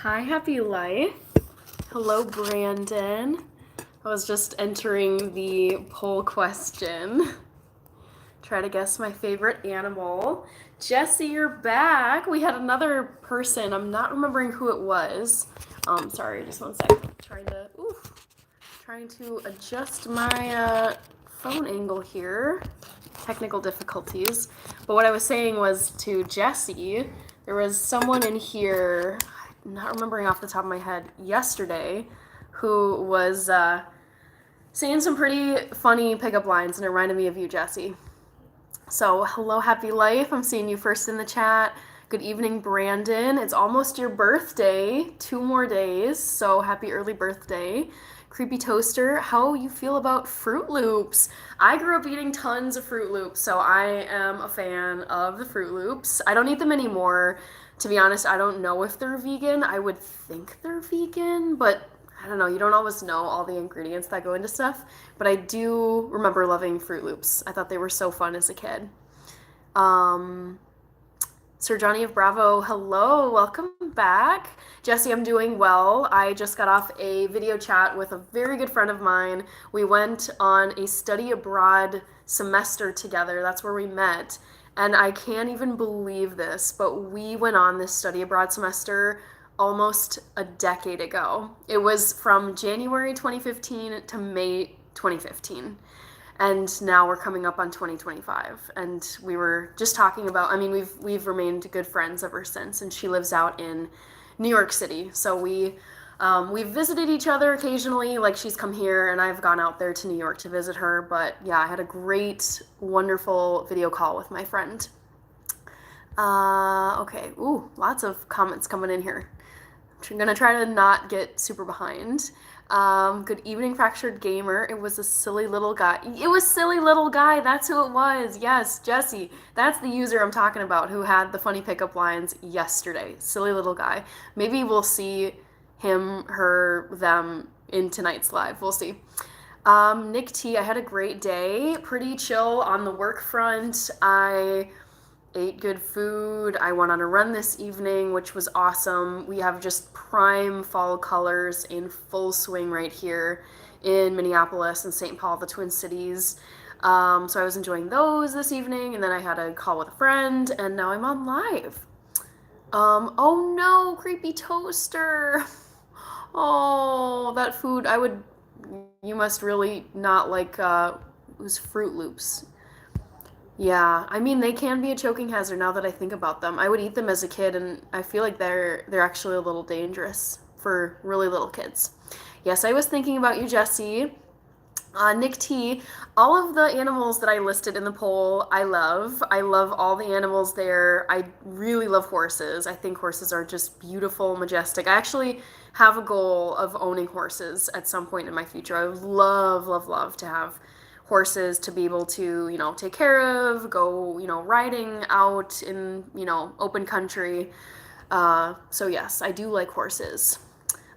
Hi, Happy Life. Hello, Brandon. I was just entering the poll question. Try to guess my favorite animal. Jesse, you're back. We had another person. I'm not remembering who it was. Sorry, just one sec. Trying to adjust my phone angle here. Technical difficulties. But what I was saying was to Jesse, there was someone in here, I'm not remembering off the top of my head, yesterday, who was saying some pretty funny pickup lines, and it reminded me of you, Jesse. So, hello, Happy Life. I'm seeing you first in the chat. Good evening, Brandon. It's almost your birthday. 2 more days, so happy early birthday. Creepy Toaster, how you feel about Fruit Loops? I grew up eating tons of Fruit Loops, so I am a fan of the Fruit Loops. I don't eat them anymore. To be honest, I don't know if they're vegan. I would think they're vegan, but I don't know. You don't always know all the ingredients that go into stuff. But I do remember loving Fruit Loops. I thought they were so fun as a kid. Sir Johnny of Bravo, hello, welcome back. Jesse, I'm doing well. I just got off a video chat with a very good friend of mine. We went on a study abroad semester together. That's where we met. And I can't even believe this, but we went on this study abroad semester almost a decade ago. It was from January 2015 to May 2015. And now we're coming up on 2025, and we were just talking about, I mean, we've remained good friends ever since, and she lives out in New York City, so we've visited each other occasionally. Like, she's come here and I've gone out there to New York to visit her. But yeah, I had a great, wonderful video call with my friend. Okay, ooh, lots of comments coming in here. I'm gonna try to not get super behind. Good evening, Fractured Gamer. It was a silly little guy. It was silly little guy. That's who it was. Yes, Jesse. That's the user I'm talking about who had the funny pickup lines yesterday. Silly little guy. Maybe we'll see him, her, them in tonight's live. We'll see. Nick T, I had a great day. Pretty chill on the work front. I ate good food. I went on a run this evening, which was awesome. We have just prime fall colors in full swing right here in Minneapolis and St. Paul, the Twin Cities. So I was enjoying those this evening, and then I had a call with a friend, and now I'm on live. Oh no, Creepy Toaster. Oh, that food, you must really not like, it was Fruit Loops. Yeah, I mean they can be a choking hazard now that I think about them. I would eat them as a kid, and I feel like they're actually a little dangerous for really little kids. Yes, I was thinking about you, Jesse. Nick T, all of the animals that I listed in the poll, I love. I love all the animals there. I really love horses. I think horses are just beautiful, majestic. I actually have a goal of owning horses at some point in my future. I would love, love, love to have horses to be able to, take care of, go, riding out in, open country. So yes, I do like horses.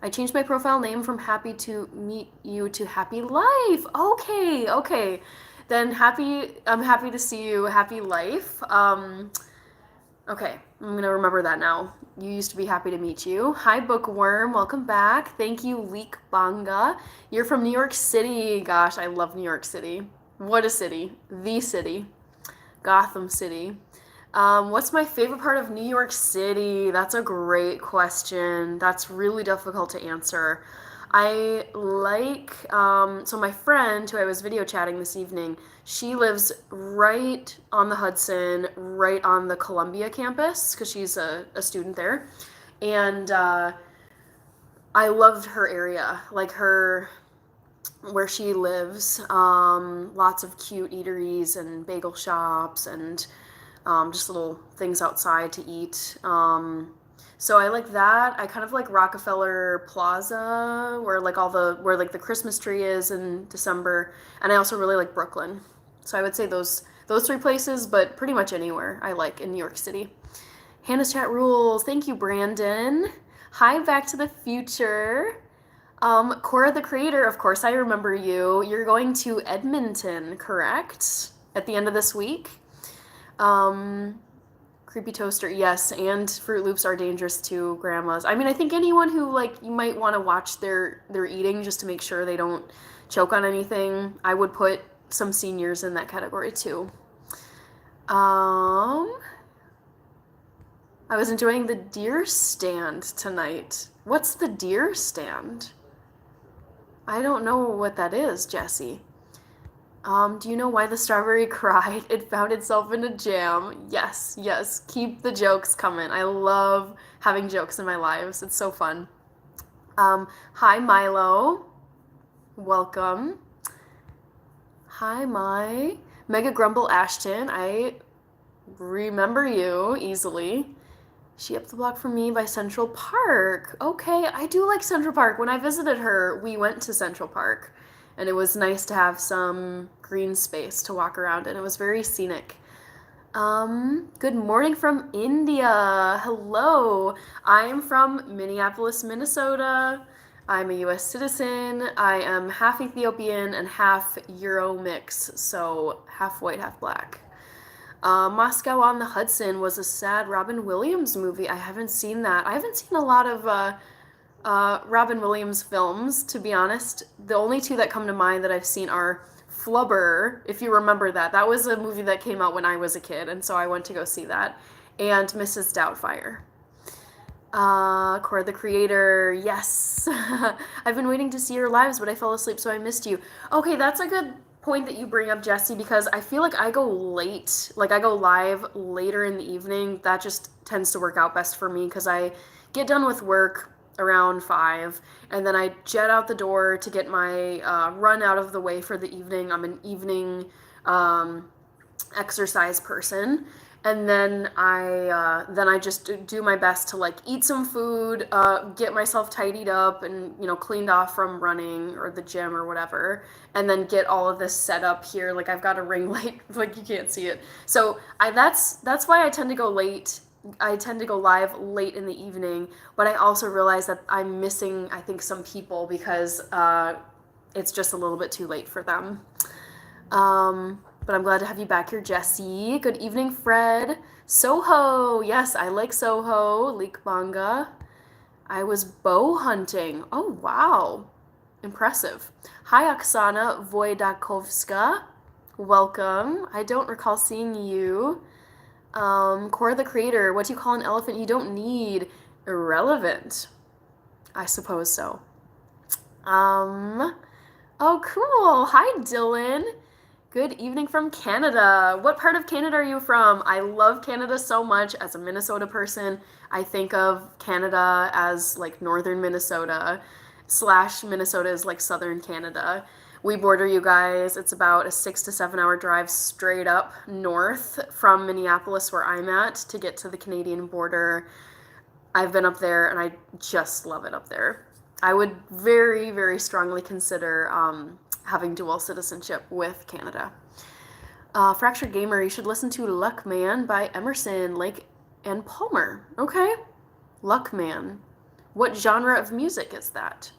I changed my profile name from Happy to Meet You to Happy Life. Okay, okay. Then I'm happy to see you, Happy Life. Okay, I'm gonna remember that now. You used to be happy to meet you. Hi, Bookworm. Welcome back. Thank you, Leek Banga. You're from New York City. Gosh, I love New York City. What a city. The city. Gotham City. What's my favorite part of New York City? That's a great question. That's really difficult to answer. I like, so my friend who I was video chatting this evening, she lives right on the Hudson, right on the Columbia campus, because she's a student there. And I loved her area, like where she lives. Lots of cute eateries and bagel shops and just little things outside to eat. So I like that. I kind of like Rockefeller Plaza, where the Christmas tree is in December, and I also really like Brooklyn. So I would say those 3 places, but pretty much anywhere I like in New York City. Hannah's chat rules. Thank you, Brandon. Hi, Back to the Future. Cora the Creator, of course I remember you. You're going to Edmonton, correct? At the end of this week? Creepy toaster, yes, and Fruit Loops are dangerous too, grandmas. I mean, I think anyone who like you might want to watch their eating just to make sure they don't choke on anything. I would put some seniors in that category too. I was enjoying the deer stand tonight. What's the deer stand? I don't know what that is, Jessie. Do you know why the strawberry cried? It found itself in a jam. Yes, yes. Keep the jokes coming. I love having jokes in my lives. It's so fun. Hi, Milo. Welcome. Hi, my Mega Grumble Ashton. I remember you easily. She up the block from me by Central Park. Okay, I do like Central Park. When I visited her, we went to Central Park, and it was nice to have some green space to walk around in. It was very scenic. Good morning from India. Hello. I am from Minneapolis, Minnesota. I'm a US citizen. I am half Ethiopian and half Euro mix, so half white, half black. Moscow on the Hudson was a sad Robin Williams movie. I haven't seen that. I haven't seen a lot of Robin Williams films, to be honest. The only two that come to mind that I've seen are Flubber, if you remember that. That was a movie that came out when I was a kid, and so I went to go see that. And Mrs. Doubtfire. Cora the Creator, yes. I've been waiting to see your lives, but I fell asleep, so I missed you. Okay, that's a good point that you bring up, Jessie, because I feel like I go late, like I go live later in the evening. That just tends to work out best for me because I get done with work around 5, and then I jet out the door to get my run out of the way for the evening. I'm an evening exercise person, and then I just do my best to like eat some food, get myself tidied up and cleaned off from running or the gym or whatever, and then get all of this set up here. Like I've got a ring light, like you can't see it. So that's why I tend to go late. I tend to go live late in the evening, but I also realize that I'm missing, I think, some people because it's just a little bit too late for them. But I'm glad to have you back here, Jessie. Good evening, Fred. Soho. Yes, I like Soho. Likbanga. I was bow hunting. Oh, wow. Impressive. Hi, Oksana Voidakovska. Welcome. I don't recall seeing you. Cora the Creator. What do you call an elephant you don't need? Irrelevant. I suppose so. Oh, cool. Hi, Dylan. Good evening from Canada. What part of Canada are you from? I love Canada so much. As a Minnesota person, I think of Canada as like northern Minnesota / Minnesota is like southern Canada. We border you guys. It's about a 6 to 7 hour drive straight up north from Minneapolis, where I'm at, to get to the Canadian border. I've been up there and I just love it up there. I would very, very strongly consider having dual citizenship with Canada. Fractured Gamer, you should listen to Luck Man by Emerson, Lake and Palmer. Okay. Luck Man. What genre of music is that?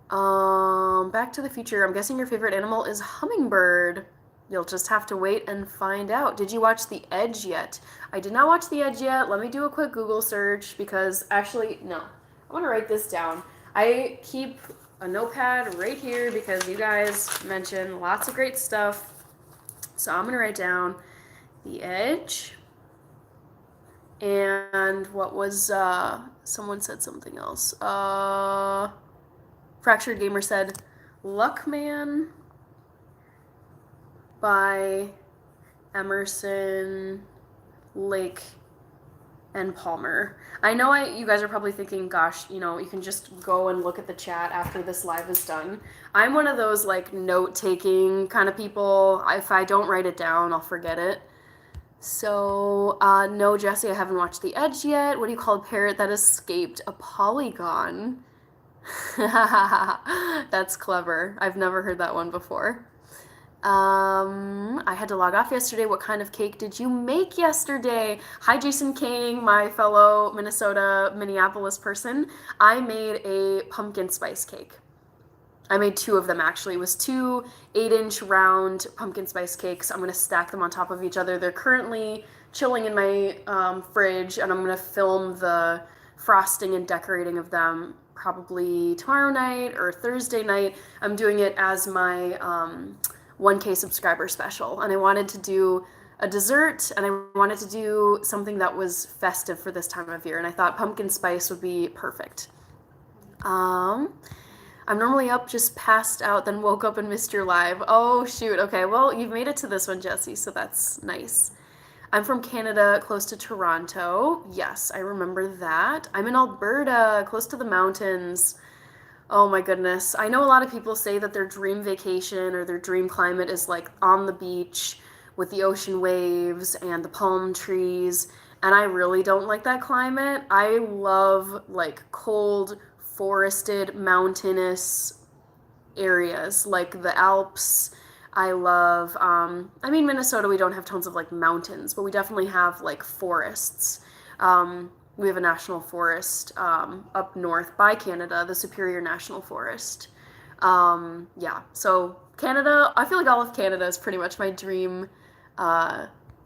Back to the Future. I'm guessing your favorite animal is hummingbird. You'll just have to wait and find out. Did you watch The Edge yet? I did not watch The Edge yet. Let me do a quick Google search because actually, no. I want to write this down. I keep a notepad right here because you guys mentioned lots of great stuff. So I'm going to write down The Edge. And what was, someone said something else. Fractured Gamer said Luckman by Emerson, Lake, and Palmer. I know you guys are probably thinking, gosh, you can just go and look at the chat after this live is done. I'm one of those like note-taking kind of people. If I don't write it down, I'll forget it. So, no, Jessie, I haven't watched The Edge yet. What do you call a parrot that escaped a polygon? That's clever. I've never heard that one before. I had to log off yesterday. What kind of cake did you make yesterday? Hi, Jason King, my fellow Minneapolis person. I made a pumpkin spice cake. I made 2 of them, actually. It was 2 8-inch round pumpkin spice cakes. I'm going to stack them on top of each other. They're currently chilling in my fridge, and I'm gonna film the frosting and decorating of them probably tomorrow night or Thursday night. I'm doing it as my 1K subscriber special, and I wanted to do a dessert, and I wanted to do something that was festive for this time of year, and I thought pumpkin spice would be perfect. I'm normally up, just passed out, then woke up and missed your live. Oh, shoot. Okay, well, you've made it to this one, Jesse, so that's nice. I'm from Canada, close to Toronto. Yes, I remember that. I'm in Alberta, close to the mountains. Oh my goodness. I know a lot of people say that their dream vacation or their dream climate is like on the beach with the ocean waves and the palm trees, and I really don't like that climate. I love like cold, forested, mountainous areas like the Alps. I love, Minnesota, we don't have tons of like mountains, but we definitely have like forests. We have a national forest up north by Canada, the Superior National Forest. Yeah, so Canada, I feel like all of Canada is pretty much my dream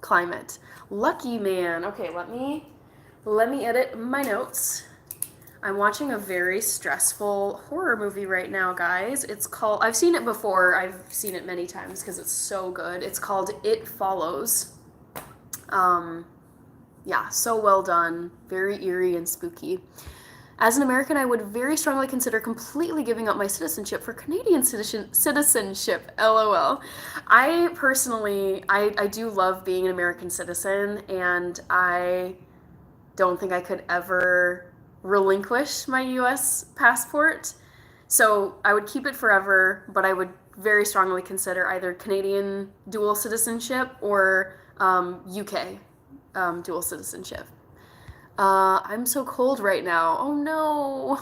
climate. Lucky man. Okay, let me edit my notes. I'm watching a very stressful horror movie right now, guys. It's called, I've seen it before. I've seen it many times because it's so good. It's called It Follows. Yeah, so well done. Very eerie and spooky. As an American, I would very strongly consider completely giving up my citizenship for Canadian citizenship. LOL. I personally, I do love being an American citizen, and I don't think I could ever relinquish my US passport. So I would keep it forever, but I would very strongly consider either Canadian dual citizenship or UK dual citizenship. I'm so cold right now. Oh no.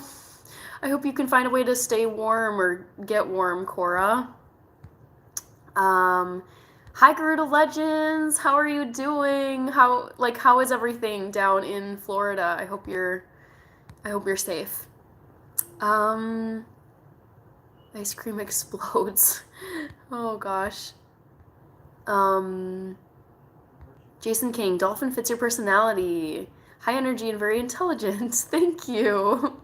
I hope you can find a way to stay warm or get warm, Cora. Hi Garuda Legends. How are you doing? How is everything down in Florida? I hope you're safe. Ice cream explodes. Oh gosh. Jason King, dolphin fits your personality. High energy and very intelligent. Thank you.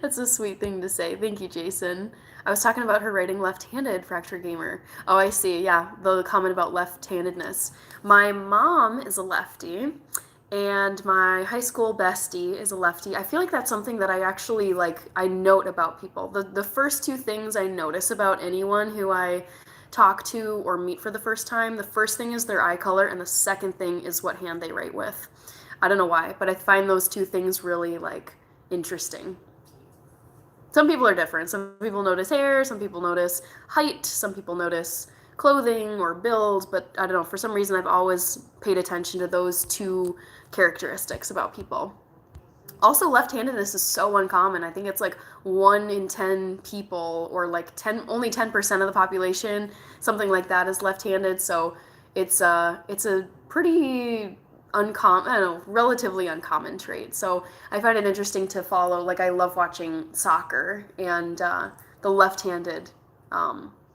That's a sweet thing to say. Thank you, Jason. I was talking about her writing left-handed, Fracture Gamer. Oh, I see. Yeah, the comment about left-handedness. My mom is a lefty, and my high school bestie is a lefty. I feel like that's something that I actually, I note about people. The first two things I notice about anyone who I talk to or meet for the first time, the first thing is their eye color, and the second thing is what hand they write with. I don't know why, but I find those two things really, interesting. Some people are different. Some people notice hair, some people notice height, some people notice clothing or build, but I don't know, for some reason I've always paid attention to those two characteristics about people. Also, left-handedness is so uncommon. I think it's 1 in 10 people, or only 10% of the population, something like that, is left-handed. So it's a pretty uncommon, I don't know, relatively uncommon trait. So I find it interesting to follow. I love watching soccer, and the left-handed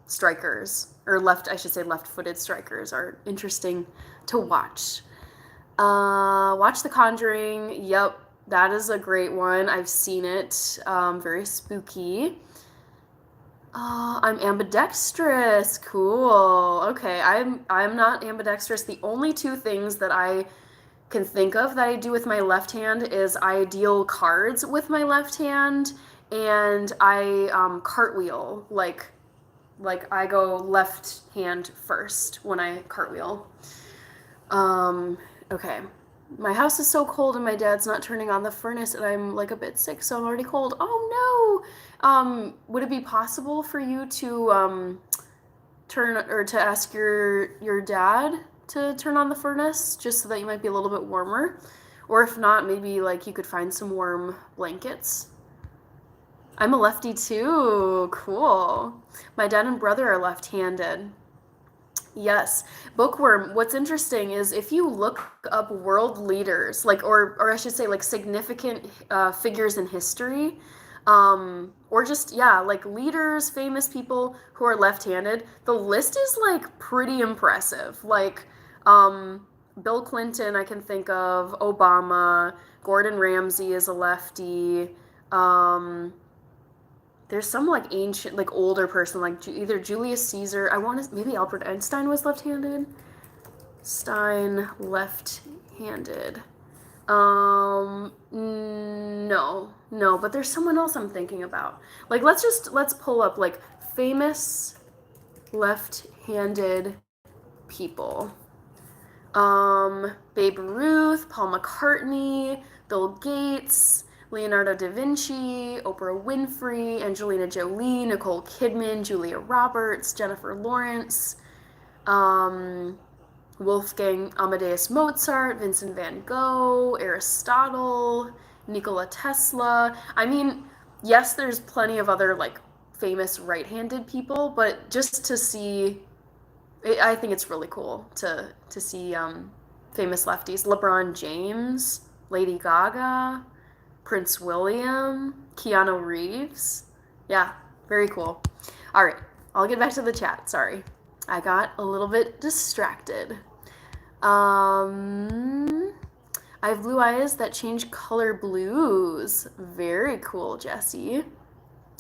strikers, or left-footed strikers are interesting to watch. Watch The Conjuring. Yep, that is a great one. I've seen it. Very spooky. I'm ambidextrous. Cool. Okay, I'm not ambidextrous. The only two things that I can think of that I do with my left hand is I deal cards with my left hand, and I cartwheel. I go left hand first when I cartwheel. Okay. My house is so cold and my dad's not turning on the furnace, and I'm a bit sick, so I'm already cold. Oh no! Would it be possible for you to to ask your dad to turn on the furnace, just so that you might be a little bit warmer? Or if not, maybe you could find some warm blankets. I'm a lefty too. Cool. My dad and brother are left-handed. Yes. Bookworm, what's interesting is if you look up world leaders, or I should say significant figures in history, or just, yeah, leaders, famous people who are left-handed, the list is pretty impressive. Bill Clinton I can think of, Obama, Gordon Ramsay is a lefty. There's some like ancient, like older person, like either Julius Caesar. I want to, maybe Albert Einstein was left-handed. Stein, left-handed. No, but there's someone else I'm thinking about. Like, let's pull up like famous left-handed people. Babe Ruth, Paul McCartney, Bill Gates, Leonardo da Vinci, Oprah Winfrey, Angelina Jolie, Nicole Kidman, Julia Roberts, Jennifer Lawrence, Wolfgang Amadeus Mozart, Vincent van Gogh, Aristotle, Nikola Tesla. I mean, yes, there's plenty of other like famous right-handed people, but just to see, I think it's really cool to see famous lefties. LeBron James, Lady Gaga, Prince William, Keanu Reeves. Yeah, very cool. All right, I'll get back to the chat. Sorry, I got a little bit distracted. I have blue eyes that change color blues. Very cool, Jesse.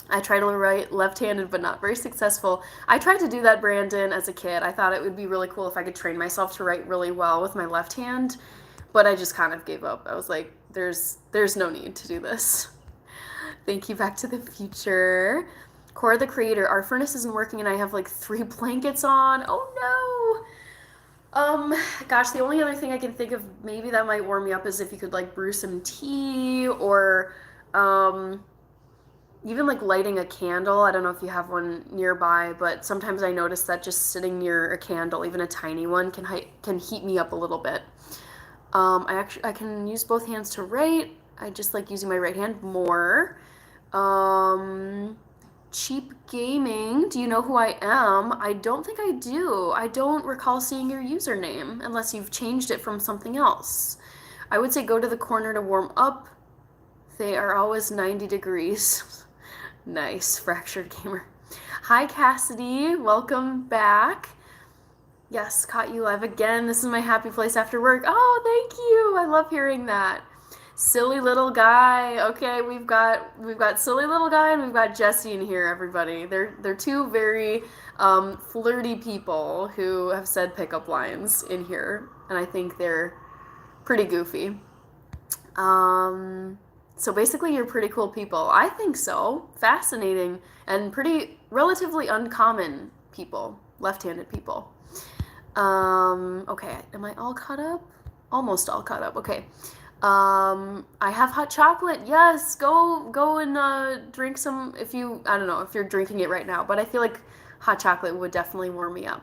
I try to write left-handed, but not very successful. I tried to do that, Brandon, as a kid. I thought it would be really cool if I could train myself to write really well with my left hand, but I just kind of gave up. I was like, there's no need to do this. Thank you, Back to the Future. Cora the Creator, our furnace isn't working and I have like 3 blankets on. Oh no! Gosh, the only other thing I can think of maybe that might warm me up is if you could like brew some tea or, even like lighting a candle. I don't know if you have one nearby, but sometimes I notice that just sitting near a candle, even a tiny one, can heat me up a little bit. I can use both hands to write. I just like using my right hand more. Cheap Gaming, do you know who I am? I don't think I do. I don't recall seeing your username unless you've changed it from something else. I would say go to the corner to warm up. They are always 90 degrees. Nice, Fractured Gamer. Hi, Cassidy. Welcome back. Yes, caught you live again. This is my happy place after work. Oh, thank you. I love hearing that. Silly little guy. Okay, we've got silly little guy and we've got Jesse in here, everybody. They're 2 very flirty people who have said pickup lines in here, and I think they're pretty goofy. So basically you're pretty cool people. I think so. Fascinating and pretty relatively uncommon people, left-handed people. Okay, am I all caught up? Almost all caught up. Okay. I have hot chocolate. Yes, go and drink some I don't know if you're drinking it right now, but I feel like hot chocolate would definitely warm me up.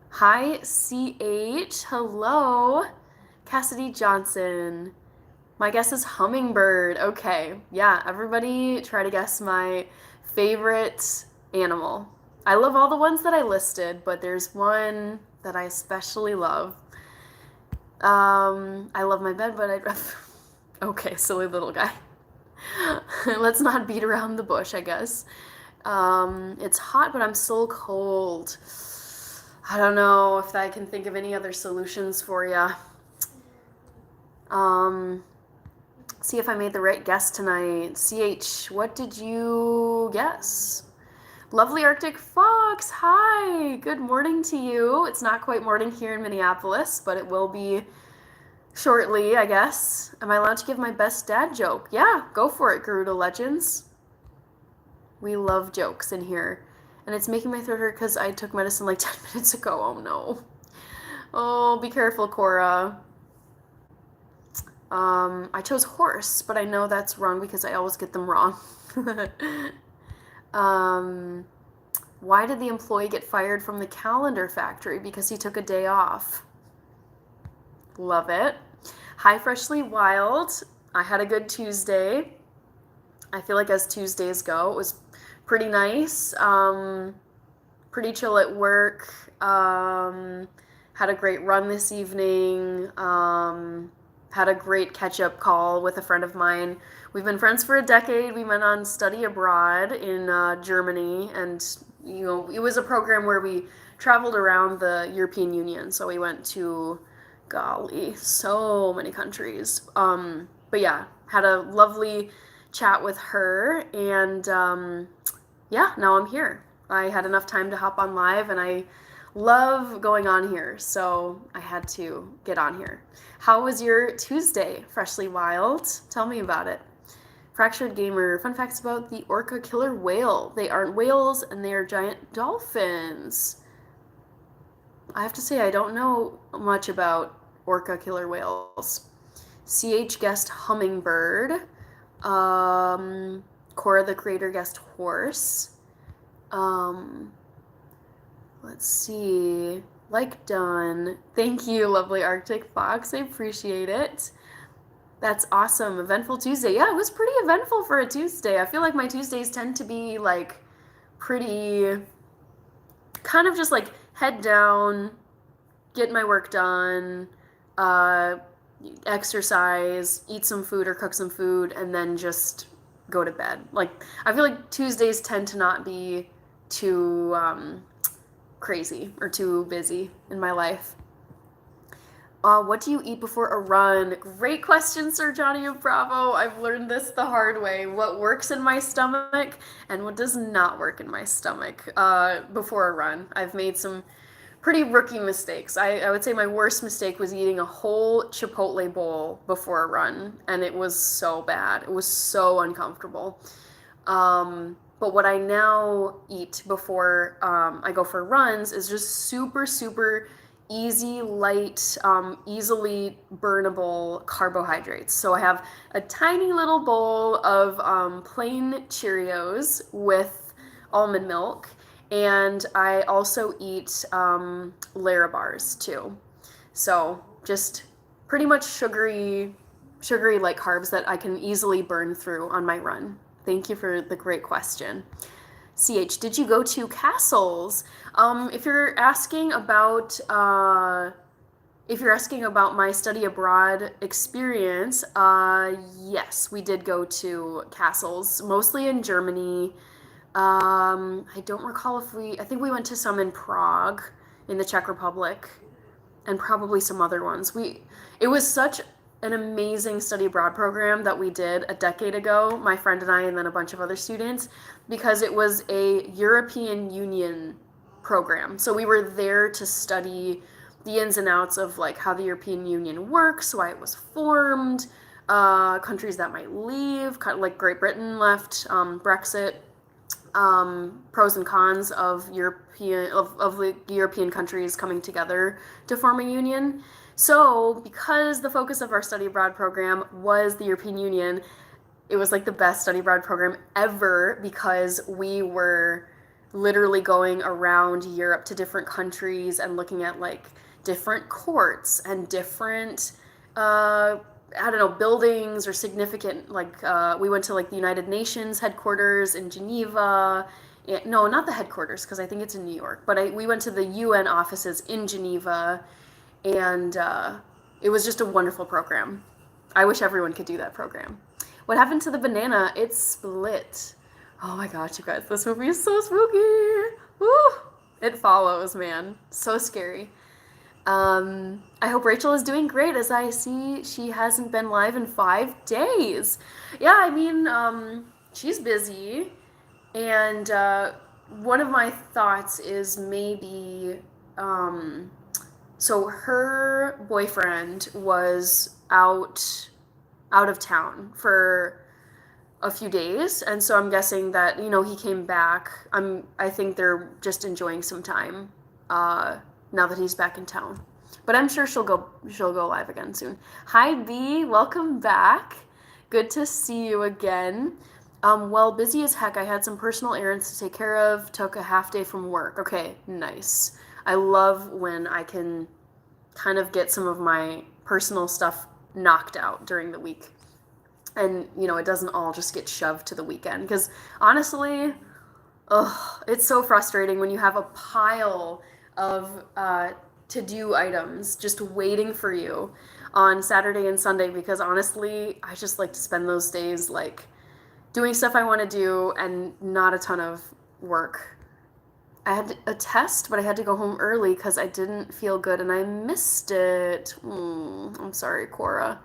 Hi, CH. Hello. Cassidy Johnson. My guess is hummingbird. Okay, yeah, everybody try to guess my favorite animal. I love all the ones that I listed, but there's one that I especially love. I love my bed, but okay, silly little guy. Let's not beat around the bush, I guess. It's hot, but I'm still cold. I don't know if I can think of any other solutions for you. See if I made the right guess tonight. CH, what did you guess? Lovely Arctic Fox, hi! Good morning to you. It's not quite morning here in Minneapolis, but it will be shortly, I guess. Am I allowed to give my best dad joke? Yeah, go for it, Garuda Legends. We love jokes in here. And it's making my throat hurt because I took medicine like 10 minutes ago. Oh no. Oh, be careful, Cora. I chose horse, but I know that's wrong because I always get them wrong. Why did the employee get fired from the calendar factory? Because he took a day off. Love it. Hi, Freshly Wild. I had a good Tuesday. I feel like as Tuesdays go, it was pretty nice. Pretty chill at work. Had a great run this evening. Had a great catch-up call with a friend of mine. We've been friends for a decade. We went on study abroad in Germany, and it was a program where we traveled around the European Union. So we went to Golly, so many countries. But yeah, had a lovely chat with her, and yeah, now I'm here. I had enough time to hop on live, and I love going on here, so I had to get on here. How was your Tuesday, Freshly Wild? Tell me about it. Fractured Gamer, fun facts about the orca killer whale. They aren't whales, and they are giant dolphins. I have to say, I don't know much about orca killer whales. CH guessed hummingbird. Cora the creator guessed horse. Let's see. Like done. Thank you, lovely Arctic Fox. I appreciate it. That's awesome. Eventful Tuesday. Yeah, it was pretty eventful for a Tuesday. I feel like my Tuesdays tend to be like pretty kind of just like head down, get my work done, exercise, eat some food or cook some food, and then just go to bed. Like, I feel like Tuesdays tend to not be too crazy or too busy in my life. What do you eat before a run? Great question, Sir Johnny of Bravo. I've learned this the hard way. What works in my stomach and what does not work in my stomach before a run. I've made some pretty rookie mistakes. I would say my worst mistake was eating a whole Chipotle bowl before a run, and it was so bad. It was so uncomfortable. But what I now eat before I go for runs is just super, super easy, light, easily burnable carbohydrates. So I have a tiny little bowl of plain Cheerios with almond milk, and I also eat Larabars too. So just pretty much sugary like carbs that I can easily burn through on my run. Thank you for the great question. CH, did you go to castles? If you're asking about my study abroad experience, yes, we did go to castles, mostly in Germany. I don't recall I think we went to some in Prague, in the Czech Republic, and probably some other ones. It was such an amazing study abroad program that we did a decade ago, my friend and I, and then a bunch of other students, because it was a European Union program. So we were there to study the ins and outs of like how the European Union works, why it was formed, countries that might leave, kind of like Great Britain left, Brexit, pros and cons of the European countries coming together to form a union. So, because the focus of our study abroad program was the European Union, it was like the best study abroad program ever because we were literally going around Europe to different countries and looking at like different courts and different buildings or significant, like, we went to like the United Nations headquarters in Geneva. No, not the headquarters, because I think it's in New York, but we went to the UN offices in Geneva, and it was just a wonderful program. I wish everyone could do that program. What happened to the banana? It split. Oh my gosh, you guys, this movie is so spooky. Woo! It follows, man. So scary. I hope Rachel is doing great, as I see she hasn't been live in 5 days. Yeah, I mean, she's busy, and one of my thoughts is maybe, so her boyfriend was out of town for a few days, and so I'm guessing that, he came back. I think they're just enjoying some time now that he's back in town. But I'm sure she'll go live again soon. Hi B, welcome back. Good to see you again. Well, busy as heck. I had some personal errands to take care of. Took a half day from work. Okay, nice. I love when I can kind of get some of my personal stuff knocked out during the week. And, it doesn't all just get shoved to the weekend. Because honestly, it's so frustrating when you have a pile of to-do items just waiting for you on Saturday and Sunday, because honestly, I just like to spend those days like doing stuff I want to do and not a ton of work. I had a test, but I had to go home early because I didn't feel good and I missed it. I'm sorry, Cora.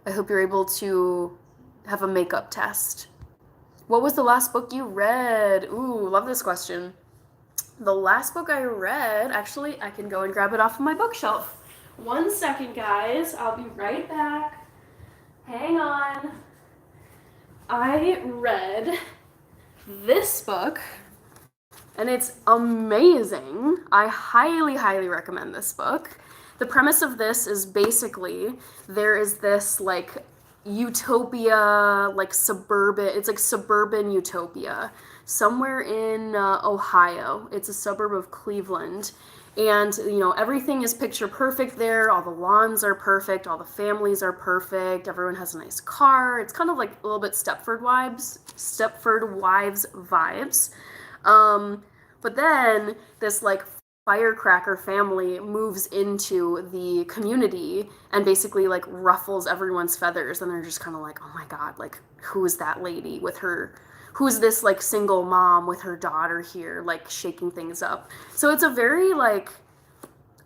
I hope you're able to have a makeup test. What was the last book you read? Ooh, love this question. The last book I read, actually, I can go and grab it off of my bookshelf. 1 second, guys. I'll be right back. Hang on. I read this book, and it's amazing. I highly, highly recommend this book. The premise of this is basically there is this like utopia, like suburban, it's like suburban utopia somewhere in Ohio. It's a suburb of Cleveland. And, you know, everything is picture perfect there. All the lawns are perfect. All the families are perfect. Everyone has a nice car. It's kind of like a little bit Stepford Wives vibes. But then this like firecracker family moves into the community and basically like ruffles everyone's feathers, and they're just kind of like, oh my God, like who is that lady with her, who's this like single mom with her daughter here, like shaking things up. So it's a very like,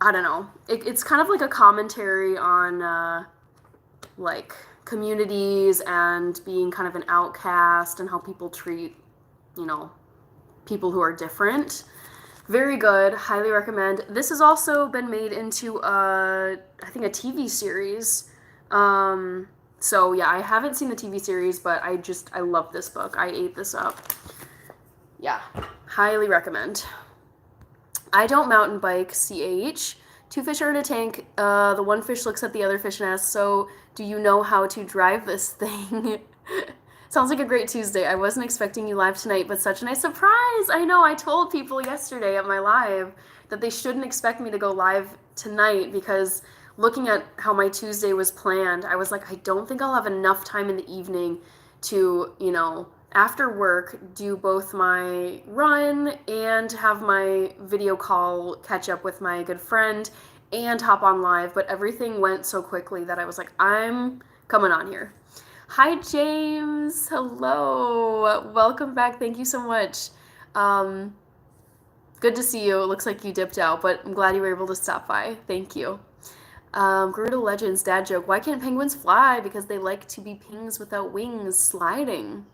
I don't know, it's kind of like a commentary on like communities and being kind of an outcast and how people treat, you know, people who are different. Very good, highly recommend. This has also been made into I think a TV series. So yeah, I haven't seen the TV series, but I love this book. I ate this up. Yeah, highly recommend. I don't mountain bike, CH. 2 fish are in a tank. The one fish looks at the other fish and asks, so do you know how to drive this thing? Sounds like a great Tuesday. I wasn't expecting you live tonight, but such a nice surprise. I know, I told people yesterday at my live that they shouldn't expect me to go live tonight because looking at how my Tuesday was planned, I was like, I don't think I'll have enough time in the evening to, you know, after work, do both my run and have my video call catch up with my good friend and hop on live. But everything went so quickly that I was like, I'm coming on here. Hi, James. Hello. Welcome back. Thank you so much. Good to see you. It looks like you dipped out, but I'm glad you were able to stop by. Thank you. Gerudo Legends, dad joke. Why can't penguins fly? Because they like to be pings without wings sliding.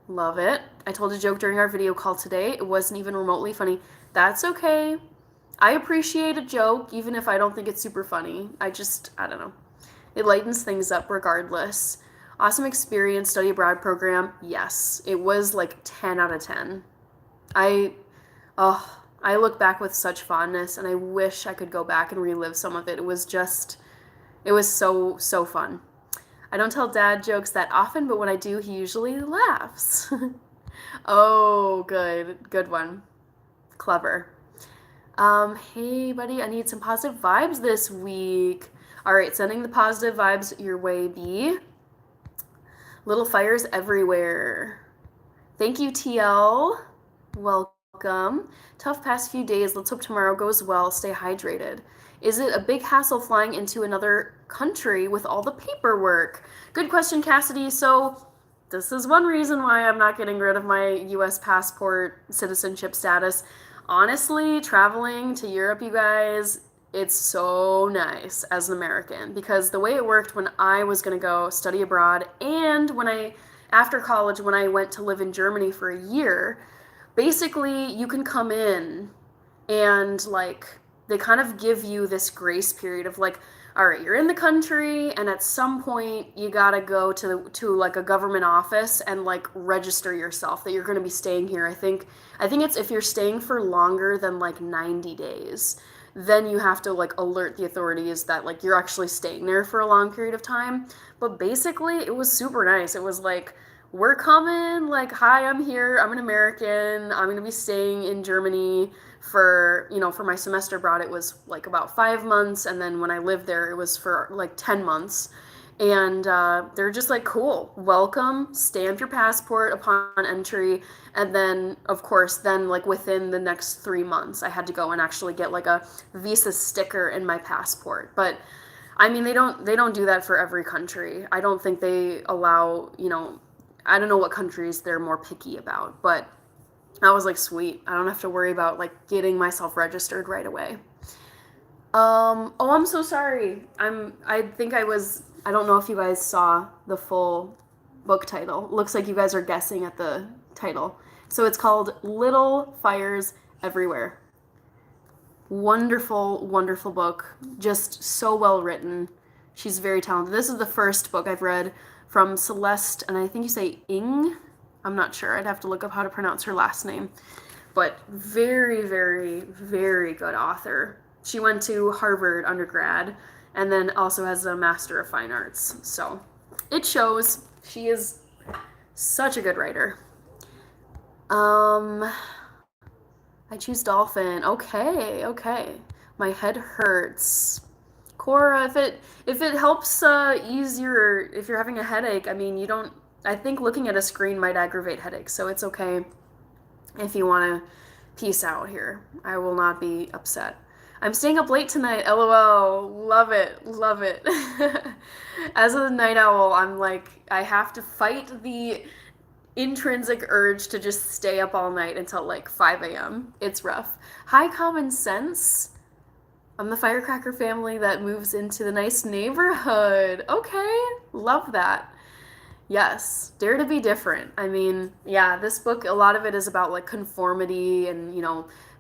Love it. I told a joke during our video call today. It wasn't even remotely funny. That's okay. I appreciate a joke, even if I don't think it's super funny. I don't know. It lightens things up regardless. Awesome experience, study abroad program. Yes, it was like 10 out of 10. I look back with such fondness, and I wish I could go back and relive some of it. It was so, so fun. I don't tell dad jokes that often, but when I do, he usually laughs. Oh, good one. Clever. Hey buddy, I need some positive vibes this week. All right, sending the positive vibes your way, B. Little fires everywhere. Thank you, TL. Welcome. Tough past few days. Let's hope tomorrow goes well. Stay hydrated. Is it a big hassle flying into another country with all the paperwork? Good question, Cassidy. So this is one reason why I'm not getting rid of my US passport citizenship status. Honestly, traveling to Europe, you guys, it's so nice as an American, because the way it worked when I was going to go study abroad and after college, when I went to live in Germany for a year, basically you can come in and like they kind of give you this grace period of like, all right, you're in the country and at some point you gotta go to like a government office and like register yourself that you're going to be staying here. I think it's if you're staying for longer than like 90 days. Then you have to like alert the authorities that like you're actually staying there for a long period of time. But basically it was super nice. It was like, we're coming, like, hi, I'm here, I'm an American, I'm gonna be staying in Germany for my semester abroad. It was like about 5 months, and then when I lived there it was for like 10 months. And they're just like, cool, welcome, stamp your passport upon entry. And then of course then like within the next 3 months I had to go and actually get like a visa sticker in my passport. But I mean, they don't do that for every country. I don't think they allow, I don't know what countries they're more picky about, but I was like, sweet. I don't have to worry about like getting myself registered right away. Oh, I'm so sorry. I think I don't know if you guys saw the full book title. Looks like you guys are guessing at the title. So it's called Little Fires Everywhere. Wonderful, wonderful book. Just so well written. She's very talented. This is the first book I've read from Celeste, and I think you say Ing. I'm not sure. I'd have to look up how to pronounce her last name. But very, very, very good author. She went to Harvard undergrad and then also has a Master of Fine Arts. So it shows she is such a good writer. Um, I choose dolphin. Okay, okay. My head hurts. Cora, if it helps ease your if you're having a headache, I mean, you don't I think looking at a screen might aggravate headaches, so it's okay if you want to peace out here. I will not be upset. I'm staying up late tonight. LOL. Love it. Love it. As a night owl, I'm like I have to fight the intrinsic urge to just stay up all night until like 5 a.m. It's rough. Hi, common sense. I'm the firecracker family that moves into the nice neighborhood. Okay, love that. Yes, dare to be different. I mean, yeah, this book, a lot of it is about like conformity and,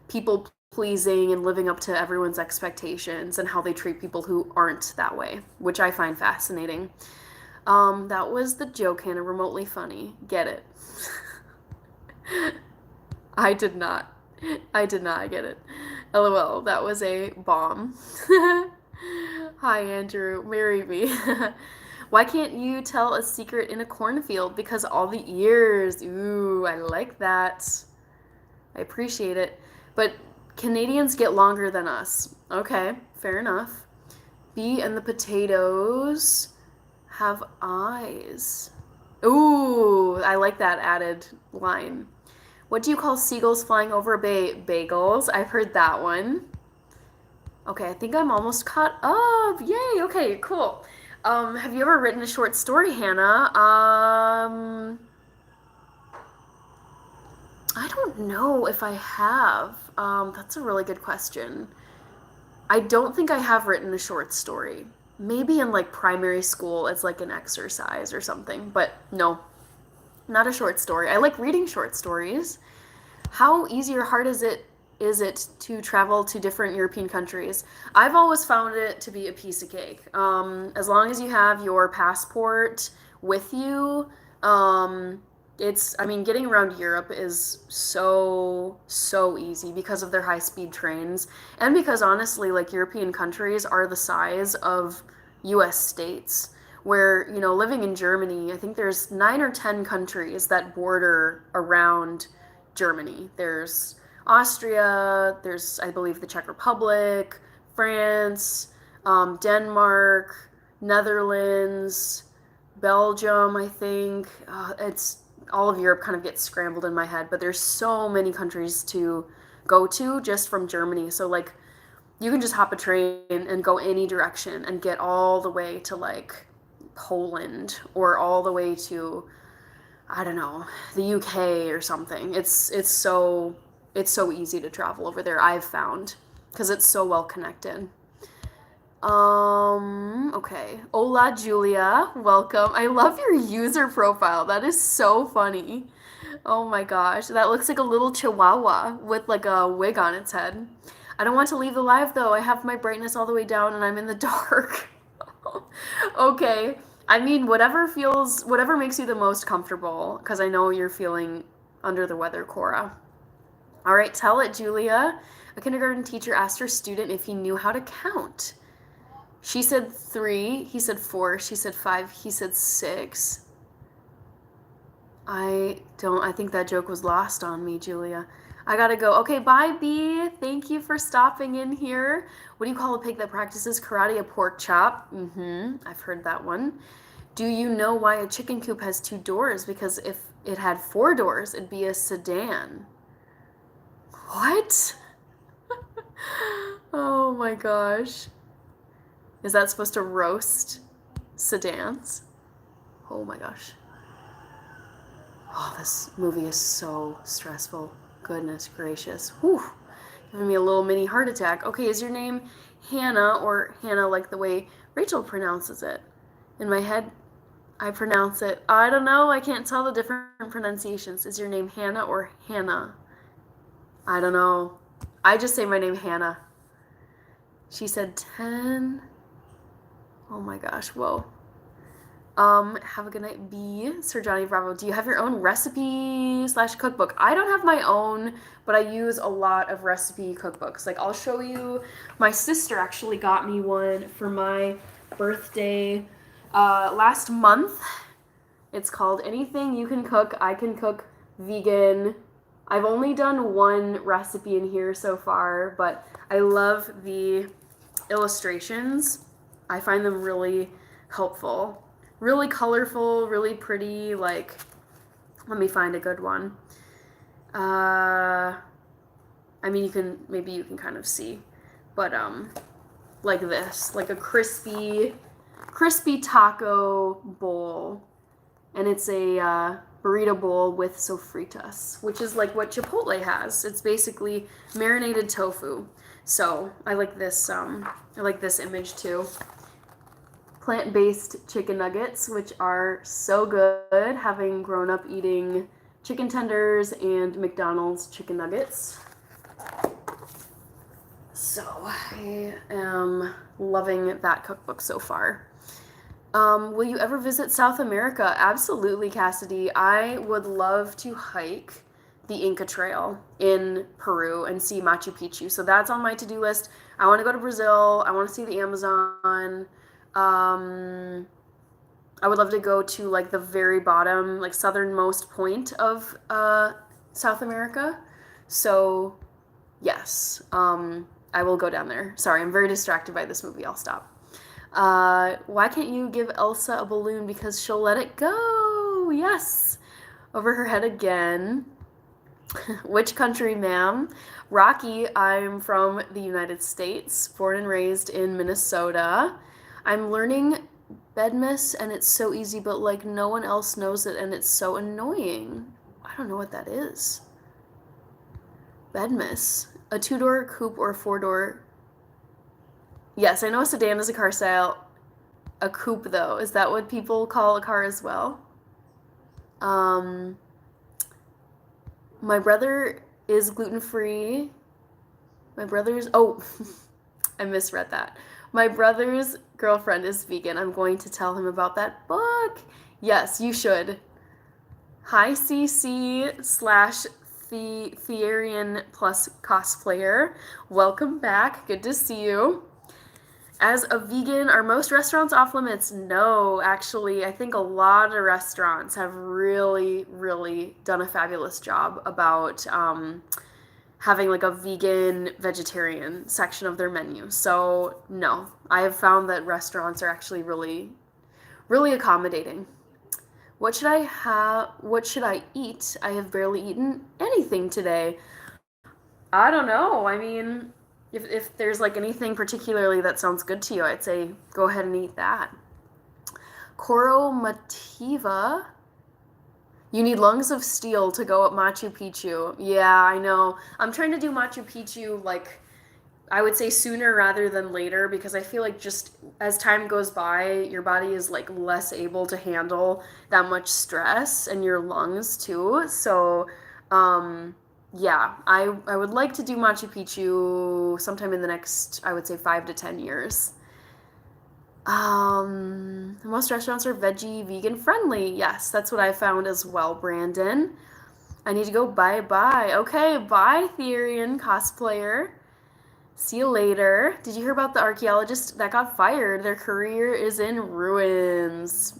people pleasing and living up to everyone's expectations and how they treat people who aren't that way, which I find fascinating. That was the joke, Hannah, remotely funny. Get it. I did not. I did not get it. LOL, that was a bomb. Hi, Andrew. Marry me. Why can't you tell a secret in a cornfield? Because all the ears. Ooh, I like that. I appreciate it. But Canadians get longer than us. Okay, fair enough. Bee and the potatoes have eyes. Ooh, I like that added line. What do you call seagulls flying over a bay? Bagels. I've heard that one. Okay, I think I'm almost caught up. Yay, okay, cool. Have you ever written a short story, Hannah? I don't know if I have. That's a really good question. I don't think I have written a short story. Maybe in like primary school, it's like an exercise or something, but no, not a short story. I like reading short stories. How easy or hard is it to travel to different European countries? I've always found it to be a piece of cake. As long as you have your passport with you, I mean, getting around Europe is so, so easy because of their high speed trains. And because honestly, like European countries are the size of US states. Where, living in Germany, I think there's 9 or 10 countries that border around Germany. There's Austria, there's, I believe, the Czech Republic, France, Denmark, Netherlands, Belgium, I think. It's all of Europe kind of gets scrambled in my head, but there's so many countries to go to just from Germany. So, like, you can just hop a train and go any direction and get all the way to, like, Poland or all the way to, I don't know, the UK or something. It's so easy to travel over there, I've found, because it's so well connected. Okay. Hola, Julia. Welcome. I love your user profile. That is so funny. Oh my gosh. That looks like a little chihuahua with like a wig on its head. I don't want to leave the live though. I have my brightness all the way down and I'm in the dark. Okay. I mean, whatever makes you the most comfortable, because I know you're feeling under the weather, Cora. All right, tell it, Julia. A kindergarten teacher asked her student if he knew how to count. She said 3, he said 4, she said 5, he said 6. I think that joke was lost on me, Julia. I gotta go. Okay, bye, B. Thank you for stopping in here. What do you call a pig that practices karate? A pork chop. I've heard that one. Do you know why a chicken coop has 2 doors? Because if it had 4 doors, it'd be a sedan. What? Oh my gosh. Is that supposed to roast sedans? Oh my gosh. Oh, this movie is so stressful. Goodness gracious. Whew. Giving me a little mini heart attack. Okay, is your name Hannah or Hannah like the way Rachel pronounces it? In my head, I pronounce it. I don't know. I can't tell the different pronunciations. Is your name Hannah or Hannah? I don't know. I just say my name Hannah. She said 10. Oh my gosh, whoa. Have a good night, B. Sir Johnny Bravo. Do you have your own recipe / cookbook? I don't have my own, but I use a lot of recipe cookbooks. Like, I'll show you. My sister actually got me one for my birthday last month. It's called Anything You Can Cook, I Can Cook Vegan. I've only done one recipe in here so far, but I love the illustrations. I find them really helpful. Really colorful, really pretty, like, let me find a good one. I mean, maybe you can kind of see, but, like this, like a crispy taco bowl, and it's a, burrito bowl with sofritas, which is like what Chipotle has. It's basically marinated tofu. So I like this image too. Plant-based chicken nuggets, which are so good, having grown up eating chicken tenders and McDonald's chicken nuggets. So I am loving that cookbook so far. Will you ever visit South America? Absolutely, Cassidy. I would love to hike the Inca Trail in Peru and see Machu Picchu. So that's on my to-do list. I want to go to Brazil. I want to see the Amazon. I would love to go to like the very bottom, like southernmost point of South America. So yes, I will go down there. Sorry, I'm very distracted by this movie. I'll stop. Why can't you give Elsa a balloon? Because she'll let it go. Yes. Over her head again. Which country, ma'am? Rocky, I'm from the United States, born and raised in Minnesota. I'm learning Bedmas, and it's so easy, but like no one else knows it, and it's so annoying. I don't know what that is. Bedmas. A 2-door coupe or a 4-door. Yes, I know a sedan is a car style. A coupe, though, is that what people call a car as well? My brother is gluten-free. My brother's, oh, I misread that. My brother's girlfriend is vegan. I'm going to tell him about that book. Yes, you should. Hi, CC / Thearian plus cosplayer. Welcome back. Good to see you. As a vegan, are most restaurants off limits? No, actually, I think a lot of restaurants have really, really done a fabulous job about having like a vegan, vegetarian section of their menu. So no, I have found that restaurants are actually really, really accommodating. What should I have? What should I eat? I have barely eaten anything today. I don't know. I mean, if there's like anything particularly that sounds good to you, I'd say go ahead and eat that. Coromativa. You need lungs of steel to go up Machu Picchu. Yeah, I know. I'm trying to do Machu Picchu like I would say sooner rather than later, because I feel like just as time goes by, your body is like less able to handle that much stress, and your lungs too. So, yeah, I would like to do Machu Picchu sometime in the next, I would say 5 to 10 years. Most restaurants are veggie, vegan friendly. Yes, that's what I found as well, Brandon. I need to go bye-bye. Okay, bye, Therian cosplayer. See you later. Did you hear about the archaeologist that got fired? Their career is in ruins.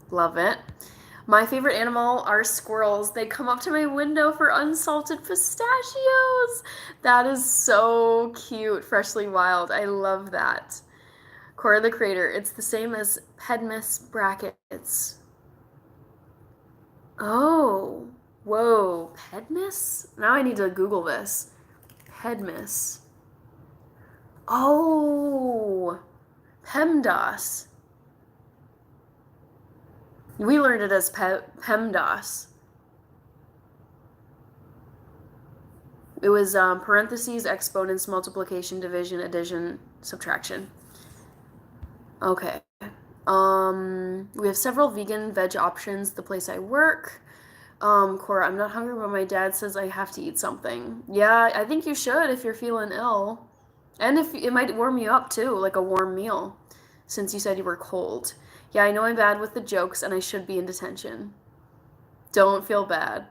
Love it. My favorite animal are squirrels. They come up to my window for unsalted pistachios. That is so cute. Freshly wild. I love that. Cora the Crater. It's the same as Pedmus brackets. Oh. Whoa. Pedmus? Now I need to Google this. Pedmus. Oh. PEMDAS. We learned it as PEMDAS. It was parentheses, exponents, multiplication, division, addition, subtraction. Okay. We have several vegan veg options the place I work. Cora, I'm not hungry, but my dad says I have to eat something. Yeah, I think you should if you're feeling ill. And if it might warm you up too, like a warm meal, since you said you were cold. Yeah, I know I'm bad with the jokes and I should be in detention. Don't feel bad.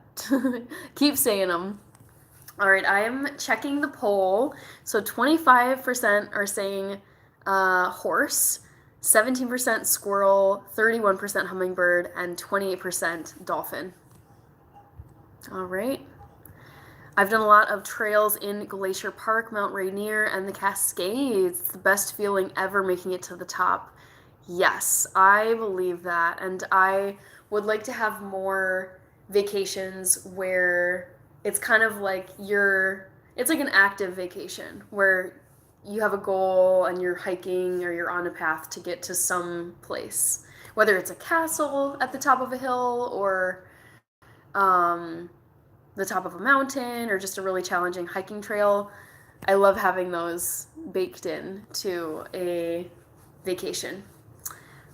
Keep saying them. All right, I am checking the poll. So 25% are saying horse, 17% squirrel, 31% hummingbird, and 28% dolphin. All right. I've done a lot of trails in Glacier Park, Mount Rainier, and the Cascades. It's the best feeling ever making it to the top. Yes, I believe that. And I would like to have more vacations where it's kind of like it's like an active vacation where you have a goal and you're hiking or you're on a path to get to some place. Whether it's a castle at the top of a hill or um, the top of a mountain or just a really challenging hiking trail. I love having those baked in to a vacation.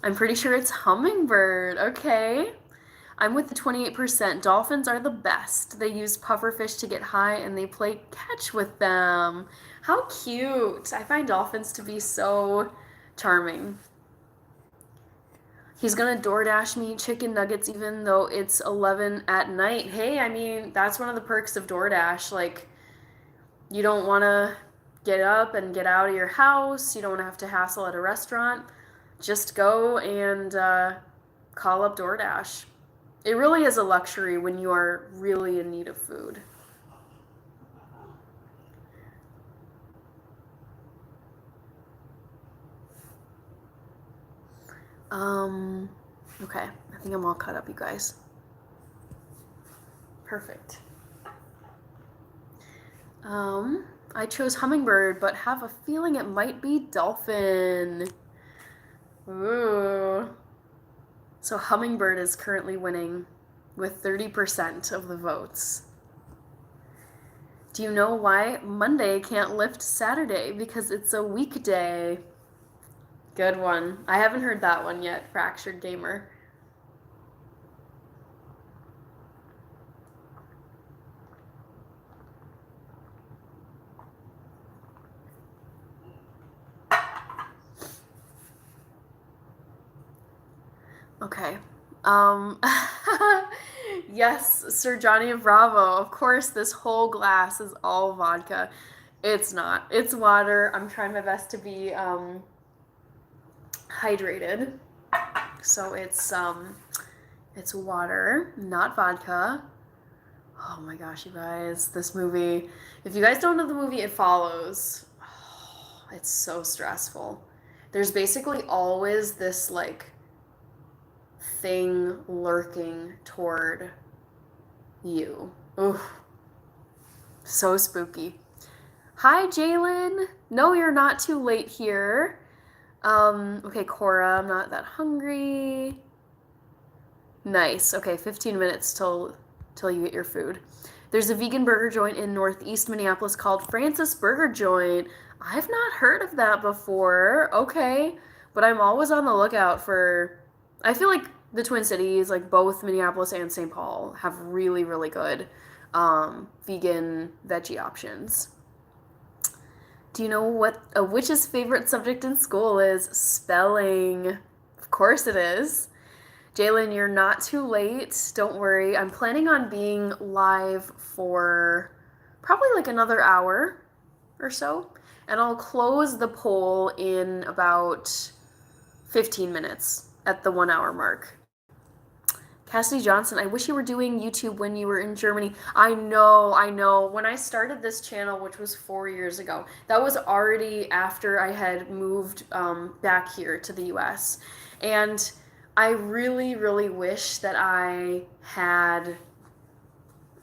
I'm pretty sure it's hummingbird. Okay. I'm with the 28%. Dolphins are the best. They use pufferfish to get high and they play catch with them. How cute. I find dolphins to be so charming. He's gonna DoorDash me chicken nuggets even though it's 11 at night. Hey, I mean, that's one of the perks of DoorDash. Like, you don't wanna get up and get out of your house. You don't wanna have to hassle at a restaurant. Just go and call up DoorDash. It really is a luxury when you are really in need of food. Okay. I think I'm all caught up, you guys. Perfect. I chose hummingbird, but have a feeling it might be dolphin. Ooh. So hummingbird is currently winning with 30% of the votes. Do you know why Monday can't lift Saturday? Because it's a weekday. Good one. I haven't heard that one yet, Fractured Gamer. Okay. Yes, Sir Johnny Bravo. Of course, this whole glass is all vodka. It's not. It's water. I'm trying my best to be hydrated. So it's water, not vodka. Oh my gosh, you guys, this movie. If you guys don't know the movie It Follows, oh, it's so stressful. There's basically always this like thing lurking toward you. Ooh, so spooky. Hi, Jalen. No, you're not too late here. Okay, Cora, I'm not that hungry. Nice. Okay, 15 minutes till you get your food. There's a vegan burger joint in Northeast Minneapolis called Francis Burger Joint. I've not heard of that before. Okay, but I'm always on the lookout for. I feel like the Twin Cities, like both Minneapolis and St. Paul, have really, really good vegan veggie options. Do you know what a witch's favorite subject in school is? Spelling. Of course it is. Jalen, you're not too late. Don't worry. I'm planning on being live for probably like another hour or so. And I'll close the poll in about 15 minutes at the 1 hour mark. Cassidy Johnson, I wish you were doing YouTube when you were in Germany. I know. When I started this channel, which was 4 years ago, that was already after I had moved back here to the US. And I really, really wish that I had